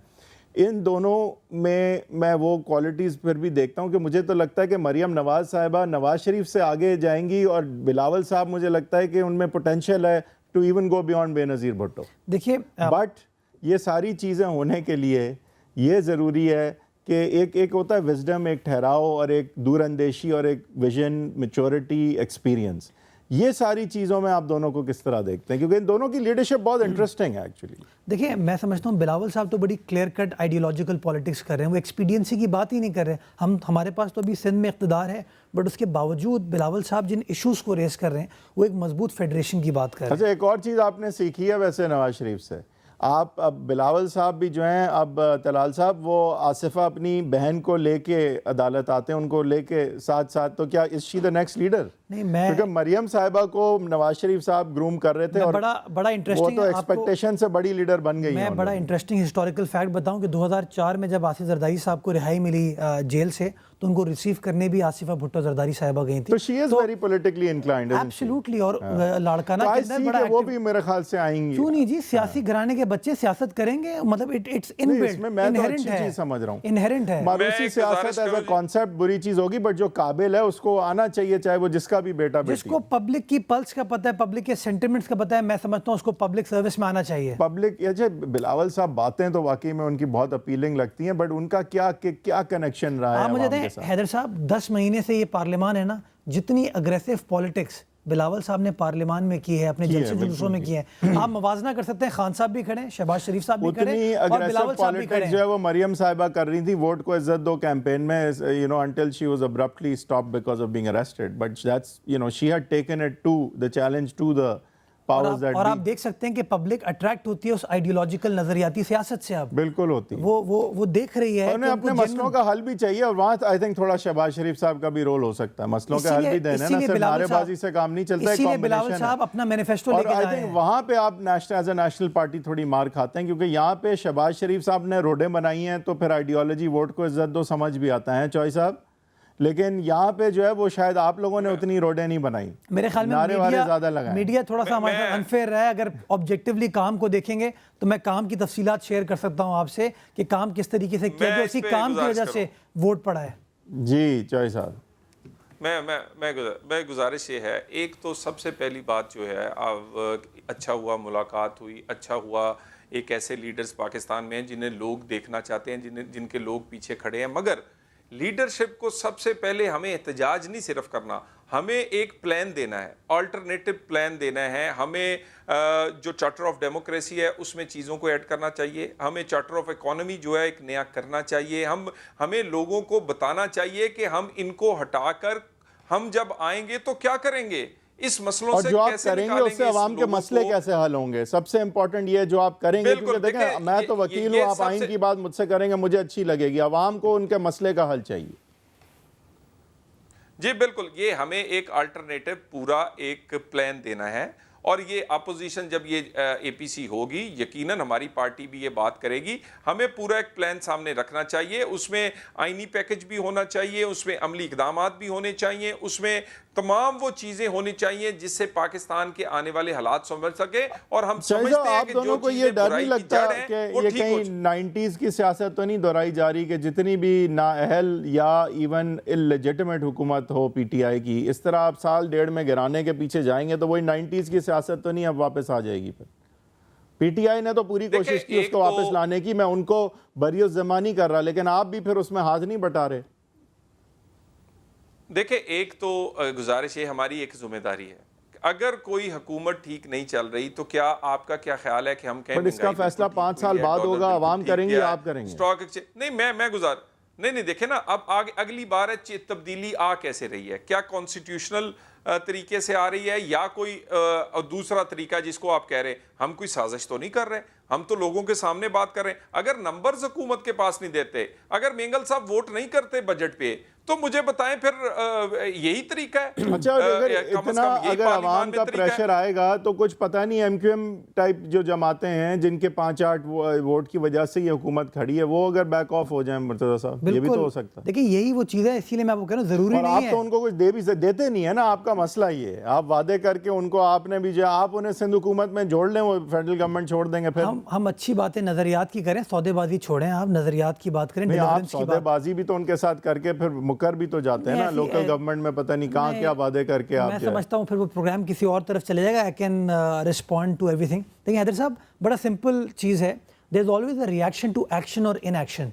ان دونوں میں وہ کوالٹیز پھر بھی دیکھتا ہوں کہ مجھے تو لگتا ہے کہ مریم نواز صاحبہ نواز شریف سے آگے جائیں گی, اور بلاول صاحب مجھے لگتا ہے کہ ان میں پوٹینشیل ہے ٹو ایون گو بیونڈ بے نظیر بھٹو. دیکھیے بٹ یہ ساری چیزیں ہونے کے لیے یہ ضروری ہے کہ ایک ہوتا ہے وزڈم, ایک ٹھہراؤ, اور ایک دور اندیشی, اور ایک ویژن, میچورٹی, ایکسپیرینس. یہ ساری چیزوں میں آپ دونوں کو کس طرح دیکھتے ہیں؟ کیونکہ ان دونوں کی لیڈرشپ بہت انٹرسٹنگ ہے ایکچولی. دیکھیں میں سمجھتا ہوں بلاول صاحب تو بڑی کلیئر کٹ آئیڈیولوجیکل پالیٹکس کر رہے ہیں, وہ ایکسپیڈینسی کی بات ہی نہیں کر رہے. ہمارے پاس تو ابھی سندھ میں اقتدار ہے, بٹ اس کے باوجود بلاول صاحب جن ایشوز کو ریز کر رہے ہیں وہ ایک مضبوط فیڈریشن کی بات کر رہے ہیں. اچھا ایک اور چیز آپ نے سیکھی ہے ویسے نواز شریف سے, آپ اب بلاول صاحب بھی جو ہیں, اب طلال صاحب وہ آصفہ اپنی بہن کو لے کے عدالت آتے ہیں, ان کو لے کے ساتھ ساتھ, تو کیا از شی دا نیکسٹ لیڈر؟ نہیں میں کیونکہ مریم صاحبہ کو نواز شریف صاحب گروم کر رہے تھے اور بڑا انٹرسٹنگ, وہ تو ایکسپیکٹیشن سے بڑی لیڈر بن گئی. میں بڑا انٹرسٹنگ ہسٹوریکل فیکٹ بتاؤں کہ 2004 میں جب آصف زرداری صاحب کو رہائی ملی جیل سے, تو ان کو ریسیو کرنے بھی آصفہ بھٹو زرداری صاحبہ گئی تھی. تو she is very politically inclined. Absolutely, اور لاڑکانہ کے اندر بڑا وہ بھی میرے خیال سے آئیں گی. کیوں نہیں جی, سیاسی گھرانے کے بچے سیاست کریں گے, مطلب اٹس ان بلٹ, میں تو اچھی چیز سمجھ رہا ہوں, انہرنٹ ہے. ماروسی سیاست ایز اے کانسیپٹ بری چیز ہوگی, بٹ جو قابل ہے اس کو آنا چاہیے, چاہے وہ جس کا بھی بیٹا بیٹی. جس کو پبلک کی پلس کا پتہ ہے, پبلک کے سینٹیمنٹس کا پتہ ہے, میں سمجھتا ہوں اس کو پبلک سروس میں آنا چاہیے. پبلک بلاول صاحب باتیں تو واقعی میں ان کی بہت اپیلنگ لگتی ہیں, بٹ ان کا کیا کنیکشن رہا ہے؟ آپ مجھے دیں حیدر صاحب, 10 مہینے سے یہ پارلیمان ہے نا, جتنی اگریسو پالیٹکس بلاول صاحب نے پارلیمان میں کی ہے, اپنے جلسے جلوسوں میں کی ہے, آپ موازنہ کر سکتے ہیں, خان صاحب بھی کھڑے ہیں, شہباز شریف صاحب بھی کھڑے ہیں, اور بلاول صاحب بھی کھڑے ہیں. جو ہے وہ مریم صاحبہ کر رہی تھی ووٹ کو عزت دو کیمپین میں, until she was abruptly stopped because of being arrested, but that's she had taken it to the challenge to the powers that be. اور آپ دیکھ سکتے ہیں کہ پبلک اٹریکٹ ہوتی ہے اس آئیڈیولوجیکل نظریاتی سیاست سے. اب بالکل ہوتی ہے, وہ دیکھ رہی ہے, انہیں اپنے مسئلوں کا حل بھی چاہیے, اور وہاں آئی تھنک تھوڑا شہباز شریف صاحب کا بھی رول ہو سکتا ہے, مسئلوں کا حل بھی دینا ہے نا, صرف نعرے بازی سے کام نہیں چلتا ہے, اسی لیے بلاول صاحب اپنا مینیفیسٹو لے کے اور جائیں. آئی تھنک وہاں پہ آپ ایز اے نیشنل پارٹی تھوڑی مار کھاتے ہیں, کیونکہ یہاں پہ شہباز شریف صاحب نے روڈیں بنائی ہیں, تو پھر آئیڈیالوجی ووٹ کو عزت دو سمجھ بھی آتا ہے چوئی صاحب, لیکن یہاں پہ جو ہے وہ شاید آپ لوگوں نے اتنی روڈیں نہیں بنائی. میرے خیال میں میڈیا تھوڑا سا ہمارے ساتھ انفیئر رہا ہے. اگر آبجیکٹیولی کام کو دیکھیں گے تو میں کام کی تفصیلات شیئر کر سکتا ہوں آپ سے کہ کام کس طریقے سے کیا, جو اسی کام کی وجہ سے ووٹ پڑا ہے. جی چوئی صاحب, میں گزارش یہ ہے, ایک تو سب سے پہلی بات جو ہے, اچھا ہوا ملاقات ہوئی, اچھا ہوا ایک ایسے لیڈرز پاکستان میں ہیں جنہیں لوگ دیکھنا چاہتے ہیں, جن کے لوگ پیچھے کھڑے ہیں, مگر لیڈرشپ کو سب سے پہلے ہمیں احتجاج نہیں صرف کرنا, ہمیں ایک پلان دینا ہے, آلٹرنیٹو پلان دینا ہے. ہمیں جو چارٹر آف ڈیموکریسی ہے اس میں چیزوں کو ایڈ کرنا چاہیے, ہمیں چارٹر آف اکانومی جو ہے ایک نیا کرنا چاہیے, ہمیں لوگوں کو بتانا چاہیے کہ ہم ان کو ہٹا کر ہم جب آئیں گے تو کیا کریں گے, اس مسئلوں سے کیسے کریں گے, اس سے عوام کے مسئلے کیسے حل ہوں گے. سب سے امپورٹنٹ یہ جو آپ کریں گے, کیونکہ دیکھیں میں تو وکیل ہوں, آپ آئین کی بات مجھ سے کریں گے, مجھے اچھی لگے گی, عوام کو ان کے مسئلے کا حل چاہیے. جی بالکل, یہ ہمیں ایک الٹرنیٹو پورا ایک پلان دینا ہے, اور یہ اپوزیشن جب یہ اے پی سی ہوگی, یقیناً ہماری پارٹی بھی یہ بات کرے گی, ہمیں پورا ایک پلان سامنے رکھنا چاہیے. اس میں آئینی پیکج بھی ہونا چاہیے, اس میں عملی اقدامات بھی ہونے چاہیے, اس میں تمام وہ چیزیں ہونی چاہیے جس سے پاکستان کے آنے والے حالات سنبھل سکے. اور ہم سمجھتے ہیں کہ جو کو یہ ڈر نہیں لگتا کہ یہ کہیں 90s کی سیاست تو نہیں دہرائی جا رہی کہ جتنی بھی نااہل یا ایون اللیجٹمیٹ حکومت ہو پی ٹی آئی کی, اس طرح آپ سال ڈیڑھ میں گرانے کے پیچھے جائیں گے تو وہی 90s کی سیاست تو نہیں اب واپس آ جائے گی. پھر پی ٹی آئی نے تو پوری کوشش کی اس کو واپس لانے کی, میں ان کو بری الذمہ نہیں کر رہا, لیکن آپ بھی پھر اس میں ہاتھ نہیں بٹا رہے. دیکھیں ایک تو گزارش یہ ہماری ایک ذمہ داری ہے, اگر کوئی حکومت ٹھیک نہیں چل رہی تو کیا آپ کا کیا خیال ہے کہ ہم کہیں اس کا فیصلہ 5 سال بعد ہوگا, عوام کریں گے, آپ کریں گے. اسٹاک ایکسچینج نہیں دیکھیں نا, اب اگلی بار تبدیلی آ کیسے رہی ہے, کیا کانسٹیٹیوشنل طریقے سے آ رہی ہے یا کوئی دوسرا طریقہ جس کو آپ کہہ رہے ہیں. ہم کوئی سازش تو نہیں کر رہے, ہم تو لوگوں کے سامنے بات کر رہے ہیں. اگر نمبرز حکومت کے پاس نہیں دیتے, اگر مینگل صاحب ووٹ نہیں کرتے بجٹ پہ, تو مجھے بتائیں پھر یہی طریقہ ہے. اچھا اگر عوام کا پریشر آئے گا تو کچھ پتہ نہیں, ایم کیو ایم ٹائپ جو جماعتیں ہیں جن کے 5-8 ووٹ کی وجہ سے یہ حکومت کھڑی ہے, وہ اگر بیک آف ہو جائیں مرتضیٰ صاحب, یہ بھی تو ہو سکتا ہے. دیکھیں یہی وہ چیز ہے, اسی لیے میں آپ کو کہہ رہا ہوں ضروری نہیں ہے. اور آپ تو ان کو کچھ دیتے نہیں ہے نا, آپ کا مسئلہ یہ ہے, آپ وعدے کر کے ان کو آپ نے بھی جو آپ انہیں سندھ حکومت میں جوڑ لیں, وہ فیڈرل گورنمنٹ چھوڑ دیں گے. پھر ہم اچھی باتیں نظریات کی کریں, سودے بازی چھوڑیں, آپ نظریات کی بات کریں. آپ سودے بازی بھی تو ان کے ساتھ کر کے پھر مکر بھی تو جاتے ہیں نا, لوکل گورنمنٹ میں پتہ نہیں کہاں کیا وعدے کر کے. میں سمجھتا ہوں پھر وہ پروگرام کسی اور طرف چلے جائے گا. I can respond to everything. دیکھیں حیدر صاحب, بڑا سمپل چیز ہے, there is always a reaction to action or inaction.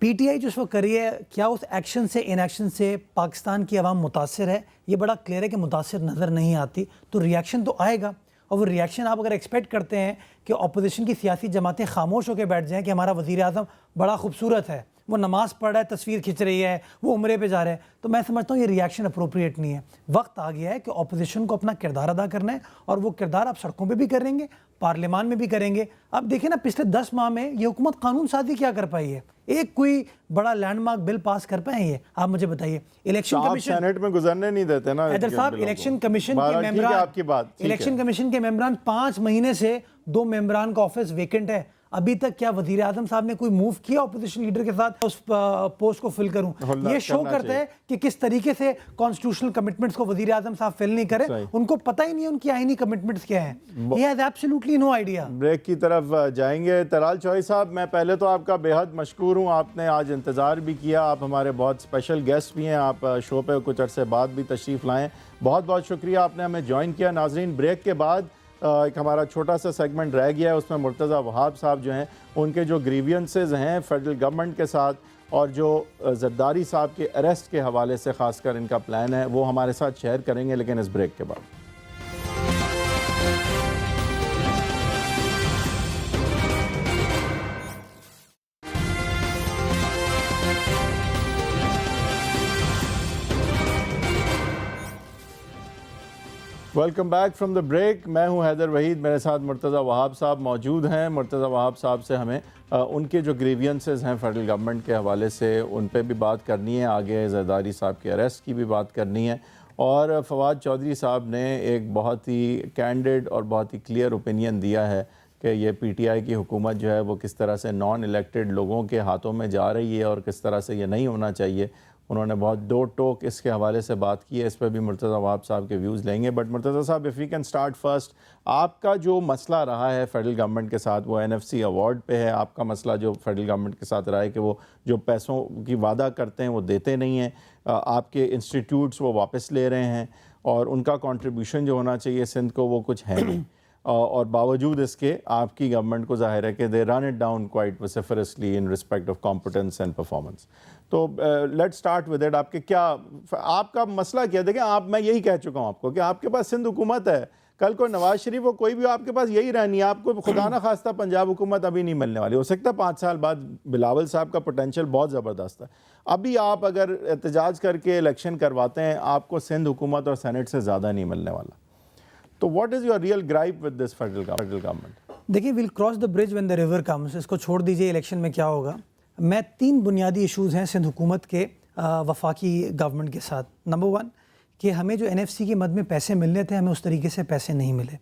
PTI جو اس وقت کر رہی ہے, کیا اس ایکشن سے ان ایکشن سے پاکستان کی عوام متاثر ہے؟ یہ بڑا کلیئر ہے کہ متاثر نظر نہیں آتی. تو ریاکشن تو آئے گا, اور وہ ریاکشن آپ اگر ایکسپیکٹ کرتے ہیں کہ اپوزیشن کی سیاسی جماعتیں خاموش ہو کے بیٹھ جائیں کہ ہمارا وزیر اعظم بڑا خوبصورت ہے, وہ نماز پڑھ رہا ہے, تصویر کھنچ رہی ہے, وہ عمرے پہ جا رہا ہے, تو میں سمجھتا ہوں یہ ریاکشن اپروپریٹ نہیں ہے. وقت آ گیا ہے کہ اپوزیشن کو اپنا کردار ادا کرنا ہے, اور وہ کردار آپ سڑکوں پہ بھی کریں گے, پارلیمان میں بھی کریں گے. اب دیکھیں نا, پچھلے 10 ماہ میں یہ حکومت قانون سازی کیا کر پائی ہے؟ ایک کوئی بڑا لینڈ مارک بل پاس کر پائیں یہ؟ آپ مجھے بتائیے. الیکشن کمیشن سینٹ میں گزرنے نہیں دیتے نا حیدر صاحب, الیکشن کمیشن کے ممبران 5 مہینے سے 2 ممبران کا آفس ویکنٹ ہے. ابھی تک کیا وزیر اعظم صاحب نے کوئی موو کیا اپوزیشن لیڈر کے ساتھ اس پوسٹ کو فل کروں؟ یہ شو کرتا ہے کہ کس طریقے سے کانسٹیٹیوشنل کمٹمنٹس کو وزیر اعظم صاحب فل نہیں کرے. ان کو پتہ ہی نہیں ان کی آئینی کمٹمنٹس کیا ہیں. He has absolutely no idea. Break کی طرف جائیں گے. طلال چوہی صاحب, میں پہلے تو آپ کا بے حد مشکور ہوں, آپ نے آج انتظار بھی کیا, آپ ہمارے بہت اسپیشل گیسٹ بھی ہیں, آپ شو پہ کچھ عرصے بعد بھی تشریف لائیں. بہت بہت شکریہ آپ نے ہمیں جوائن کیا. ناظرین, بریک کے بعد ایک ہمارا چھوٹا سا سیگمنٹ رہ گیا ہے, اس میں مرتضیٰ وہاب صاحب جو ہیں ان کے جو گریوینسز ہیں فیڈرل گورنمنٹ کے ساتھ, اور جو زرداری صاحب کے اریسٹ کے حوالے سے خاص کر ان کا پلان ہے, وہ ہمارے ساتھ شیئر کریں گے, لیکن اس بریک کے بعد. Welcome back from the break. میں ہوں حیدر وحید, میرے ساتھ مرتضیٰ وہاب صاحب موجود ہیں. مرتضیٰ وہاب صاحب سے ہمیں ان کے جو گریوینسز ہیں فیڈرل گورنمنٹ کے حوالے سے, ان پہ بھی بات کرنی ہے, آگے زرداری صاحب کے اریسٹ کی بھی بات کرنی ہے, اور فواد چودھری صاحب نے ایک بہت ہی کینڈڈ اور بہت ہی کلیئر اوپینین دیا ہے کہ یہ PTI کی حکومت جو ہے وہ کس طرح سے نان الیکٹڈ لوگوں کے ہاتھوں میں جا رہی ہے, اور کس طرح سے یہ نہیں ہونا چاہیے. انہوں نے بہت دو ٹوک اس کے حوالے سے بات کی ہے, اس پہ بھی مرتضیٰ وہاب صاحب کے ویوز لیں گے. بٹ مرتضیٰ صاحب, if you can start first, آپ کا جو مسئلہ رہا ہے فیڈرل گورنمنٹ کے ساتھ وہ NFC ایوارڈ پہ ہے. آپ کا مسئلہ جو فیڈرل گورنمنٹ کے ساتھ رہا ہے کہ وہ جو پیسوں کی وعدہ کرتے ہیں وہ دیتے نہیں ہیں, آپ کے انسٹیٹیوٹس وہ واپس لے رہے ہیں, اور ان کا کنٹریبیوشن جو ہونا چاہیے سندھ کو وہ کچھ ہے نہیں, اور باوجود اس کے آپ کی گورنمنٹ کو ظاہر ہے کہ they run it down quite vociferously in respect of competence and performance. تو لیٹ اسٹارٹ ود اٹ. آپ کے کیا, آپ کا مسئلہ کیا؟ دیکھیں آپ, میں یہی کہہ چکا ہوں آپ کو کہ آپ کے پاس سندھ حکومت ہے, کل کو نواز شریف ہو کوئی بھی, آپ کے پاس یہی رہنی ہے. آپ کو خدا نہ خواستہ پنجاب حکومت ابھی نہیں ملنے والی. ہو سکتا ہے 5 سال بعد. بلاول صاحب کا پوٹینشیل بہت زبردست ہے. ابھی آپ اگر احتجاج کر کے الیکشن کرواتے ہیں, آپ کو سندھ حکومت اور سینٹ سے زیادہ نہیں ملنے والا. تو what is your real gripe with this federal government? دیکھیں, we'll cross the bridge when the river comes. اس کو چھوڑ دیجئے الیکشن میں کیا ہوگا. میں 3 بنیادی ایشوز ہیں سندھ حکومت کے وفاقی گورنمنٹ کے ساتھ. نمبر 1 کہ ہمیں جو NFC کی مد میں پیسے ملنے تھے, ہمیں اس طریقے سے پیسے نہیں ملے.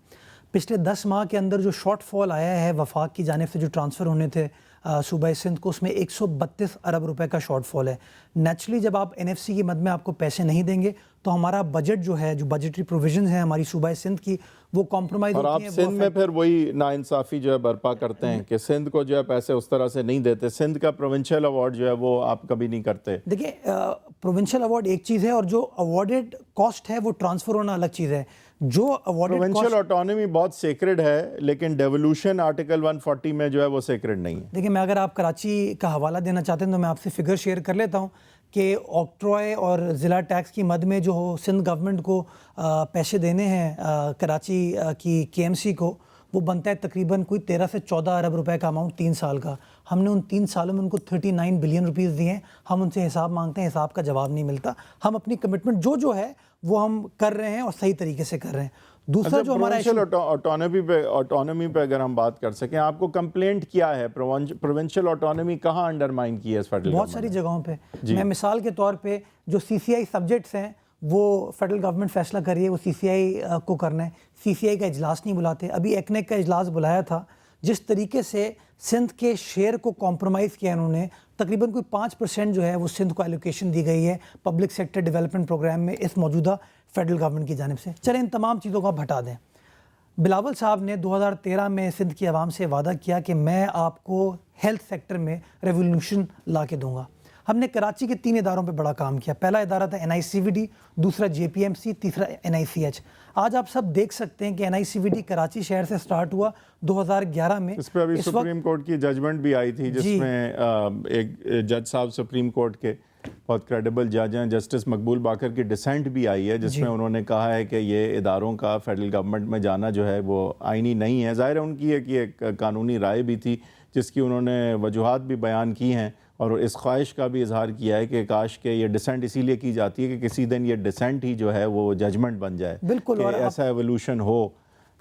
پچھلے 10 ماہ کے اندر جو شارٹ فال آیا ہے وفاق کی جانب سے جو ٹرانسفر ہونے تھے صوبہ سندھ کو, اس میں 132 ارب روپے کا شارٹ فال ہے. نیچرلی جب آپ NFC کی مد میں آپ کو پیسے نہیں دیں گے تو ہمارا بجٹ جو ہے, جو بجٹری پروویژنز ہیں ہماری صوبہ سندھ کی, وہ کمپرومائز ہوتی ہیں. اور آپ سندھ میں پھر وہی ناانصافی جو ہے برپا کرتے ہیں کہ سندھ کو جو ہے پیسے اس طرح سے نہیں دیتے. سندھ کا پروونشل ایوارڈ جو ہے وہ آپ کبھی نہیں کرتے. دیکھیں, پروونشل ایوارڈ ایک چیز ہے, اور جو ایوارڈڈ کاسٹ ہے وہ ٹرانسفر ہونا الگ چیز ہے. جو پروونشل آٹونومی بہت سیکرڈ ہے, لیکن ڈیولوشن آرٹیکل 140 میں جو ہے وہ سیکرڈ نہیں ہے. دیکھیں, میں اگر آپ کراچی کا حوالہ دینا چاہتے ہیں تو میں آپ سے فگر شیئر کر لیتا ہوں کہ آکٹرائے اور ضلع ٹیکس کی مد میں جو سندھ گورنمنٹ کو پیسے دینے ہیں کراچی کی KMC کو, وہ بنتا ہے تقریباً کوئی 13 سے 14 ارب روپے کا اماؤنٹ 3 سال کا. ہم نے ان 3 سالوں میں ان کو 39 بلین روپیز دیے ہیں. ہم ان سے حساب مانگتے ہیں, حساب کا جواب نہیں ملتا. ہم اپنی کمٹمنٹ جو ہے وہ ہم کر رہے ہیں اور صحیح طریقے سے کر رہے ہیں. دوسرا جو ہمارا آٹونومی پہ اگر ہم بات کر سکیں, آپ کو کمپلینٹ کیا ہے پروونشل آٹونومی کہاں انڈرمائن کی ہے اس فیڈرل؟ بہت ساری جگہوں پہ. میں مثال کے طور پہ جو CCI سبجیکٹس ہیں وہ فیڈرل گورنمنٹ فیصلہ کر رہی ہے, وہ CCI کو کرنا ہے. CCI کا اجلاس نہیں بلاتے. ابھی ایکنیک کا اجلاس بلایا تھا. جس طریقے سے سندھ کے شیئر کو کمپرومائز کیا انہوں نے, تقریباً کوئی 5% جو ہے وہ سندھ کو ایلوکیشن دی گئی ہے پبلک سیکٹر ڈیولپمنٹ پروگرام میں اس موجودہ فیڈرل گورنمنٹ کی جانب سے. چلیں ان تمام چیزوں کو آپ ہٹا دیں. بلاول صاحب نے 2013 میں سندھ کی عوام سے وعدہ کیا کہ میں آپ کو ہیلتھ سیکٹر میں ریولیوشن لا کے دوں گا. ہم نے کراچی کے 3 اداروں پہ بڑا کام کیا. پہلا ادارہ تھا NICVD, دوسرا JPMC, تیسرا NICH. آج آپ سب دیکھ سکتے ہیں کہ NICVD کراچی شہر سے سٹارٹ ہوا 2011 میں. اس پہ ابھی سپریم کورٹ کی ججمنٹ بھی آئی تھی جس میں ایک جج صاحب سپریم کورٹ کے بہت کریڈیبل جج ہیں, جسٹس مقبول باقر کی ڈسینٹ بھی آئی ہے جس میں انہوں نے کہا ہے کہ یہ اداروں کا فیڈرل گورنمنٹ میں جانا جو ہے وہ آئینی نہیں ہے. ظاہر ہے ان کی ایک قانونی رائے بھی تھی جس کی انہوں نے وجوہات بھی بیان کی ہیں اور اس خواہش کا بھی اظہار کیا ہے کہ کاش کہ یہ ڈسینٹ اسی لیے کی جاتی ہے کہ کسی دن یہ ڈسینٹ ہی جو ہے وہ ججمنٹ بن جائے, بالکل, اور ایسا ایولوشن ہو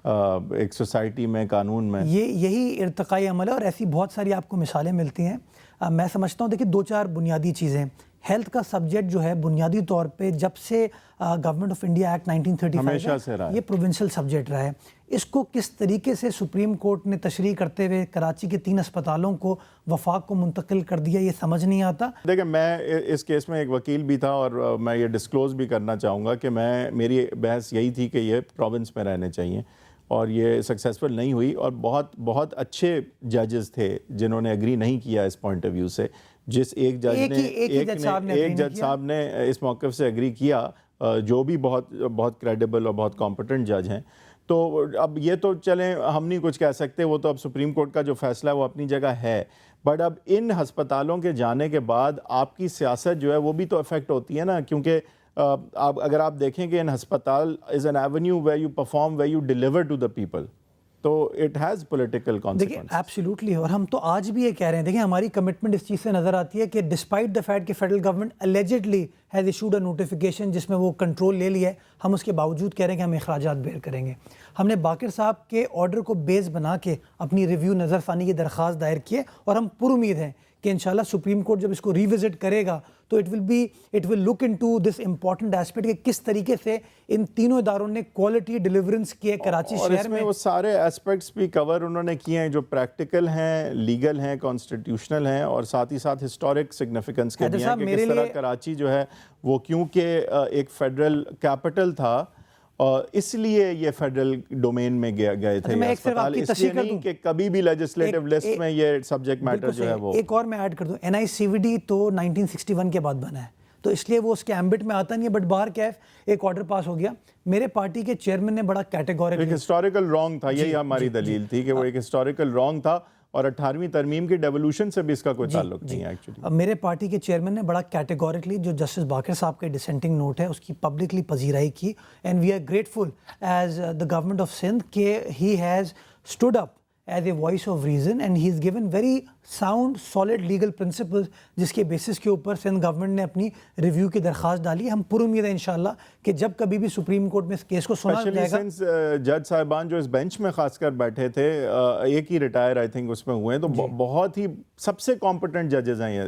ایک سوسائٹی میں, قانون میں. یہی ارتقائی عمل ہے اور ایسی بہت ساری آپ کو مثالیں ملتی ہیں. میں سمجھتا ہوں دیکھیں 2-4 بنیادی چیزیں. ہیلتھ کا سبجیکٹ جو ہے بنیادی طور پہ جب سے گورنمنٹ آف انڈیا ایکٹ 1935 ہے یہ پروونشل سبجیکٹ رہا ہے. اس کو کس طریقے سے سپریم کورٹ نے تشریح کرتے ہوئے کراچی کے 3 اسپتالوں کو وفاق کو منتقل کر دیا, یہ سمجھ نہیں آتا. دیکھیں میں اس کیس میں ایک وکیل بھی تھا اور میں یہ ڈسکلوز بھی کرنا چاہوں گا کہ میری بحث یہی تھی کہ یہ پروونس میں رہنے چاہیے اور یہ سکسیسفل نہیں ہوئی, اور بہت اچھے ججز تھے جنہوں نے ایگری نہیں کیا اس پوائنٹ آف ویو سے. جس ایک جج صاحب نے اس موقف سے ایگری کیا جو بھی بہت کریڈیبل اور بہت کمپیٹنٹ جج ہیں. تو اب یہ تو چلیں ہم نہیں کچھ کہہ سکتے, وہ تو اب سپریم کورٹ کا جو فیصلہ ہے وہ اپنی جگہ ہے, بٹ اب ان ہسپتالوں کے جانے کے بعد آپ کی سیاست جو ہے وہ بھی تو افیکٹ ہوتی ہے نا, کیونکہ اگر آپ دیکھیں کہ ان ہسپتال is an avenue where you perform where you deliver to the people, تو اٹ ہیز پولیٹیکل کانسیکوینس. دیکھیں ایبسلیوٹلی, اور ہم تو آج بھی یہ کہہ رہے ہیں, دیکھیں ہماری کمٹمنٹ اس چیز سے نظر آتی ہے کہ ڈسپائٹ دا فیکٹ کہ federal government allegedly has issued a notification جس میں وہ کنٹرول لے لیا ہے, ہم اس کے باوجود کہہ رہے ہیں کہ ہم اخراجات بیئر کریں گے. ہم نے باقر صاحب کے آرڈر کو بیس بنا کے اپنی ریویو نظر ثانی کی درخواست دائر کی ہے, اور ہم پر امید ہیں کہ انشاءاللہ سپریم کورٹ جب اس کو ریوزٹ کرے گا تو it will look into this important aspect کہ کس طریقے سے ان تینوں اداروں نے کوالٹی ڈیلیورنس کی ہے کراچی شہر میں. اور اس میں وہ سارے ایسپیکٹس بھی کور انہوں نے کیے ہیں جو پریکٹیکل ہیں, لیگل ہیں, کانسٹیٹیوشنل ہیں, اور ساتھ ہی ساتھ ہسٹورک سگنیفیکنس کے بھی ہیں کہ کس طرح کراچی جو ہے وہ کیونکہ ایک فیڈرل کیپٹل تھا اور اس لیے یہ فیڈرل ڈومین میں گئے تھے یہ اسپتال, اس لیے نہیں کہ کبھی بھی لیجسلیٹو لسٹ میں یہ سبجیکٹ میٹر جو ہے وہ. ایک اور میں ایڈ کر دوں, NICVD تو 1961 کے بعد بنا ہے تو اس لیے وہ اس کے ایمبٹ میں آتا نہیں ہے, بٹ باہر کیف ایک آرڈر پاس ہو گیا. میرے پارٹی کے چیئرمین نے بڑا کیٹیگورک, ایک ہسٹوریکل رانگ تھا, یہی ہماری دلیل تھی کہ وہ ایک ہسٹوریکل رانگ تھا اور 18ویں ترمیم کی ڈیولوشن سے بھی اس کا کوئی تعلق نہیں ہے ایکچولی. میرے پارٹی کے چیئرمین نے بڑا کیٹیگورکلی جو جسٹس باقر صاحب کے ڈسینٹنگ نوٹ ہے اس کی پبلکلی پذیرائی کی, and we are grateful as the government of Sindh کہ he has stood up as a voice of reason and he is given very sound solid legal principle جس کے بیسس کے اوپر سندھ گورنمنٹ نے اپنی ریویو کی درخواست ڈالی. ہم پر امید ہے انشاءاللہ کہ جب کبھی بھی سپریم کورٹ میں اس کیس کو سنا جائے گا. جج صاحبان جو اس بینچ میں خاص کر بیٹھے تھے, ایک ہی ریٹائر آئی تھنک اس میں ہوئے ہیں, تو بہت ہی سب سے کمپیٹنٹ ججز ہیں یہ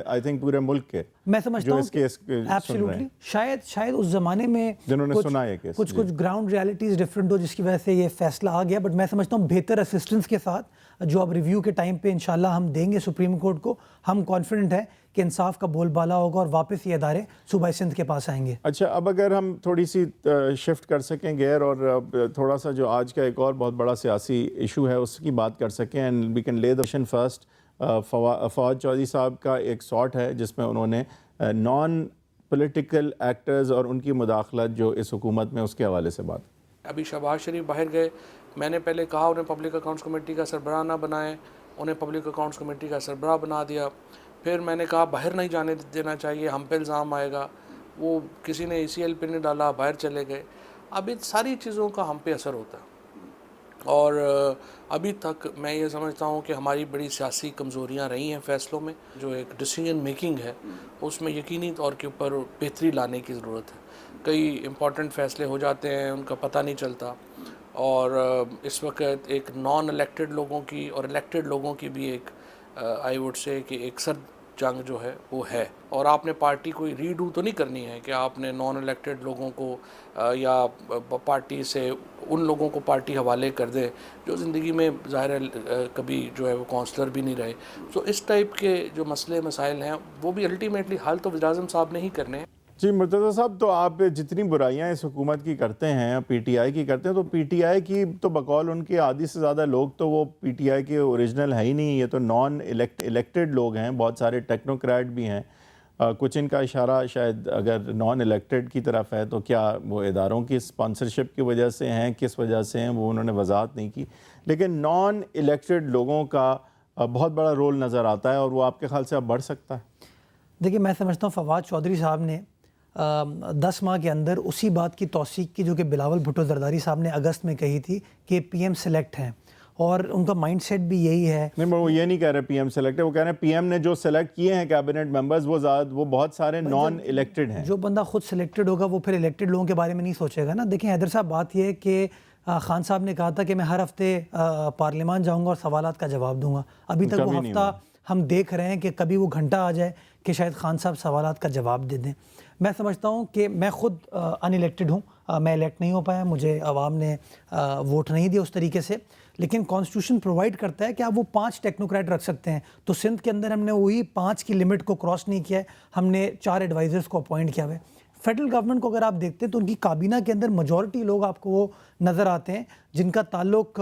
آئی تھنک پورے ملک کے. میں سمجھتا ہوں ایبسلیوٹلی شاید اس زمانے میں جنہوں نے سنا ہے کچھ گراؤنڈ ریالٹیز ڈفرینٹ ہو جس کی وجہ سے یہ فیصلہ آ گیا, بٹ میں سمجھتا ہوں بہتر اسسٹنس کے ساتھ جو اب ریویو کے ٹائم پہ انشاءاللہ ہم دیں گے سپریم کورٹ کو, ہم کانفیڈنٹ ہیں کہ انصاف کا بول بالا ہوگا اور واپس یہ ادارے صوبہ سندھ کے پاس آئیں گے. اچھا, اب اگر ہم تھوڑی سی شفٹ کر سکیں گیر اور تھوڑا سا جو آج کا ایک اور بہت بڑا سیاسی ایشو ہے اس کی بات کر سکیں, اینڈ وی کین لے دا کویسچن فرسٹ. فواد چودھری صاحب کا ایک ساٹ ہے جس میں انہوں نے نان پولیٹیکل ایکٹرز اور ان کی مداخلت جو اس حکومت میں اس کے حوالے سے بات. ابھی شہباز شریف باہر گئے, میں نے پہلے کہا انہیں پبلک اکاؤنٹس کمیٹی کا سربراہ نہ بنائیں, انہیں پبلک اکاؤنٹس کمیٹی کا سربراہ بنا دیا. پھر میں نے کہا باہر نہیں جانے دینا چاہیے, ہم پہ الزام آئے گا, وہ کسی نے ECL پہ نہیں ڈالا, باہر چلے گئے. اب ان ساری چیزوں کا ہم پہ اثر ہوتا ہے, اور ابھی تک میں یہ سمجھتا ہوں کہ ہماری بڑی سیاسی کمزوریاں رہی ہیں فیصلوں میں. جو ایک ڈیسیژن میکنگ ہے اس میں یقینی طور کے اوپر بہتری لانے کی ضرورت ہے. کئی امپورٹنٹ فیصلے ہو جاتے ہیں, ان کا پتہ نہیں چلتا, اور اس وقت ایک نان الیکٹڈ لوگوں کی اور الیکٹڈ لوگوں کی بھی ایک آئی ووڈ سے کہ ایک سرد جنگ جو ہے وہ ہے. اور آپ نے پارٹی کوئی ری ڈو تو نہیں کرنی ہے کہ آپ نے نان الیکٹڈ لوگوں کو یا پارٹی سے ان لوگوں کو پارٹی حوالے کر دیں جو زندگی میں ظاہر ہے کبھی جو ہے وہ کونسلر بھی نہیں رہے. تو اس ٹائپ کے جو مسئلے مسائل ہیں وہ بھی الٹیمیٹلی حل تو وزیر اعظم صاحب نے ہی کرنے ہیں. جی مرتضیٰ صاحب، تو آپ جتنی برائیاں اس حکومت کی کرتے ہیں، پی ٹی آئی کی کرتے ہیں، تو پی ٹی آئی کی تو بقول ان کے آدھی سے زیادہ لوگ تو وہ پی ٹی آئی کے اوریجنل ہے ہی نہیں، یہ تو نان الیکٹڈ لوگ ہیں، بہت سارے ٹیکنوکریٹ بھی ہیں. کچھ ان کا اشارہ شاید اگر نان الیکٹڈ کی طرف ہے تو کیا وہ اداروں کی اسپانسرشپ کی وجہ سے ہیں، کس وجہ سے ہیں، وہ انہوں نے وضاحت نہیں کی. لیکن نان الیکٹڈ لوگوں کا بہت بڑا رول نظر آتا ہے، اور وہ آپ کے خیال سے اب بڑھ سکتا ہے؟ دیکھیے میں سمجھتا ہوں فواد چودھری صاحب نے 10 ماہ کے اندر اسی بات کی توثیق کی جو کہ بلاول بھٹو زرداری صاحب نے اگست میں کہی تھی کہ پی ایم سلیکٹ ہیں، اور ان کا مائنڈ سیٹ بھی یہی ہے. نہیں، وہ یہ نہیں کہہ رہے پی ایم سلیکٹ ہے، وہ کہہ رہے ہیں پی ایم نے جو سلیکٹ کیے ہیں کیبنٹ ممبرز وہ بہت سارے نان الیکٹڈ ہیں. جو بندہ خود سلیکٹڈ ہوگا وہ پھر الیکٹڈ لوگوں کے بارے میں نہیں سوچے گا نا. دیکھیں حیدر صاحب، بات یہ ہے کہ خان صاحب نے کہا تھا کہ میں ہر ہفتے پارلیمان جاؤں گا اور سوالات کا جواب دوں گا. ابھی تک وہ ہفتہ ہم دیکھ رہے ہیں کہ کبھی وہ گھنٹہ آ جائے کہ شاید خان صاحب سوالات کا جواب دے دیں. میں سمجھتا ہوں کہ میں خود ان الیکٹڈ ہوں، میں الیکٹ نہیں ہو پایا، مجھے عوام نے ووٹ نہیں دیا اس طریقے سے، لیکن کانسٹیٹیوشن پرووائڈ کرتا ہے کہ آپ وہ 5 ٹیکنوکریٹ رکھ سکتے ہیں. تو سندھ کے اندر ہم نے وہی 5 کی لمٹ کو کراس نہیں کیا ہے، ہم نے 4 ایڈوائزرز کو اپوائنٹ کیا ہوا ہے. فیڈرل گورنمنٹ کو اگر آپ دیکھتے ہیں تو ان کی کابینہ کے اندر میجورٹی لوگ آپ کو وہ نظر آتے ہیں جن کا تعلق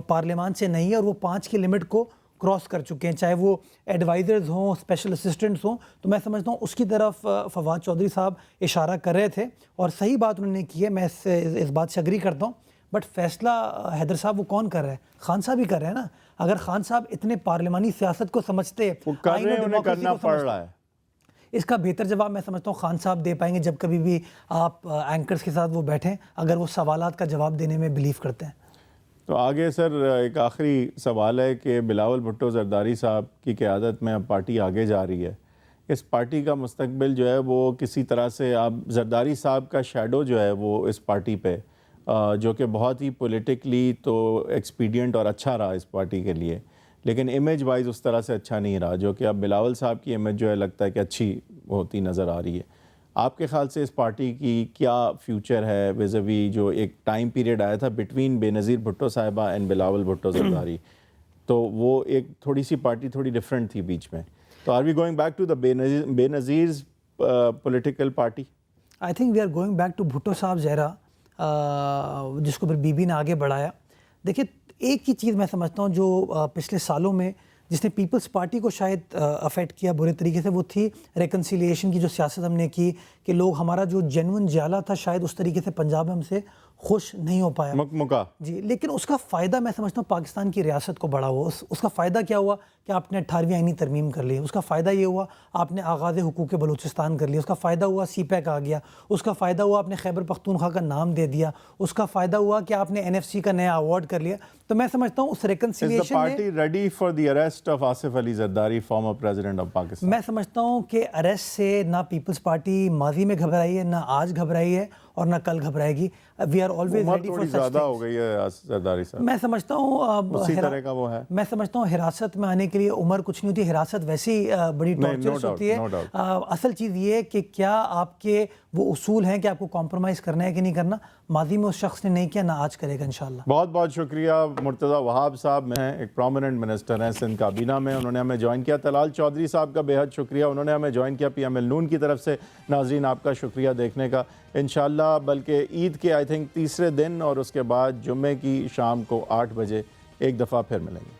پارلیمان سے نہیں ہے، اور وہ 5 کی لمٹ کو کراس کر چکے ہیں، چاہے وہ ایڈوائزرز ہوں، اسپیشل اسسٹنٹس ہوں. تو میں سمجھتا ہوں اس کی طرف فواد چودھری صاحب اشارہ کر رہے تھے، اور صحیح بات انہوں نے کی ہے، میں اس بات سے اگری کرتا ہوں. بٹ فیصلہ حیدر صاحب وہ کون کر رہا ہے؟ خان صاحب ہی کر رہے ہیں نا. اگر خان صاحب اتنے پارلیمانی سیاست کو سمجھتے، انہیں کرنا پڑ رہا ہے، اس کا بہتر جواب میں سمجھتا ہوں خان صاحب دے پائیں گے جب کبھی بھی آپ اینکرز کے ساتھ وہ بیٹھیں، اگر وہ سوالات کا جواب دینے میں بلیو کرتے ہیں. تو آگے سر ایک آخری سوال ہے کہ بلاول بھٹو زرداری صاحب کی قیادت میں اب پارٹی آگے جا رہی ہے، اس پارٹی کا مستقبل جو ہے وہ کسی طرح سے اب زرداری صاحب کا شیڈو جو ہے وہ اس پارٹی پہ جو کہ بہت ہی پولیٹکلی تو ایکسپیڈینٹ اور اچھا رہا اس پارٹی کے لیے، لیکن امیج وائز اس طرح سے اچھا نہیں رہا، جو کہ اب بلاول صاحب کی امیج جو ہے لگتا ہے کہ اچھی ہوتی نظر آ رہی ہے. آپ کے خیال سے اس پارٹی کی کیا فیوچر ہے ویزوی جو ایک ٹائم پیریڈ آیا تھا بٹوین بے نظیر بھٹو صاحبہ اینڈ بلاول بھٹو زرداری، تو وہ ایک تھوڑی سی پارٹی تھوڑی ڈفرینٹ تھی بیچ میں، تو are we going back to the Benazir's political party? I think we are going back to Bhutto صاحب زہرا، جس کو پھر بی بی نے آگے بڑھایا. دیکھیے ایک ہی چیز میں سمجھتا ہوں جو پچھلے سالوں میں جس نے پیپلز پارٹی کو شاید افیکٹ کیا برے طریقے سے، وہ تھی ریکنسیلیشن کی جو سیاست ہم نے کی، کہ لوگ ہمارا جو جینون جیالہ تھا شاید اس طریقے سے پنجاب ہم سے خوش نہیں ہو پایا مکمکا جی. لیکن اس کا فائدہ میں سمجھتا ہوں پاکستان کی ریاست کو بڑا ہوا. اس کا فائدہ کیا ہوا کہ آپ نے 18ویں آئینی ترمیم کر لی، اس کا فائدہ یہ ہوا آپ نے آغاز حقوق بلوچستان کر لیا، اس کا فائدہ ہوا سی پیک آ گیا، اس کا فائدہ ہوا آپ نے خیبر پختونخوا کا نام دے دیا، اس کا فائدہ ہوا کہ آپ نے NFC کا نیا ایوارڈ کر لیا. تو میں سمجھتا ہوں اس ریکنسیلیشن میں party ready for the arrest of Asif Ali Zardari former president of Pakistan. میں سمجھتا ہوں کہ اریسٹ سے نہ پیپلز پارٹی ماضی میں گھبرائی ہے، نہ آج گھبرائی ہے، اور نہ کل گھبرائے گی. We are always ready for such زیادہ ہو گئی ہے زرداری صاحب. میں سمجھتا ہوں اسی طرح کا وہ ہے. میں سمجھتا ہوں حراست میں آنے کے لیے عمر کچھ نہیں ہوتی، حراست ویسی بڑی ٹارچرس ہوتی ہے. اصل چیز یہ ہے کہ کیا آپ کے وہ اصول ہیں کہ آپ کو کمپرومائز کرنا ہے کہ نہیں کرنا. ماضی میں اس شخص نے نہیں کیا، نہ آج کرے گا انشاءاللہ. بہت بہت شکریہ مرتضیٰ وہاب صاحب. میں ایک پرومیننٹ منسٹر ہیں سندھ کابینہ میں، انہوں نے ہمیں جوائن کیا. طلال چودھری صاحب کا بے حد شکریہ، انہوں نے ہمیں جوائن کیا PML نون کی طرف سے. ناظرین آپ کا شکریہ دیکھنے کا. انشاءاللہ بلکہ عید کے آئی تھنک تیسرے دن اور اس کے بعد جمعے کی شام کو 8 بجے ایک دفعہ پھر ملیں گے.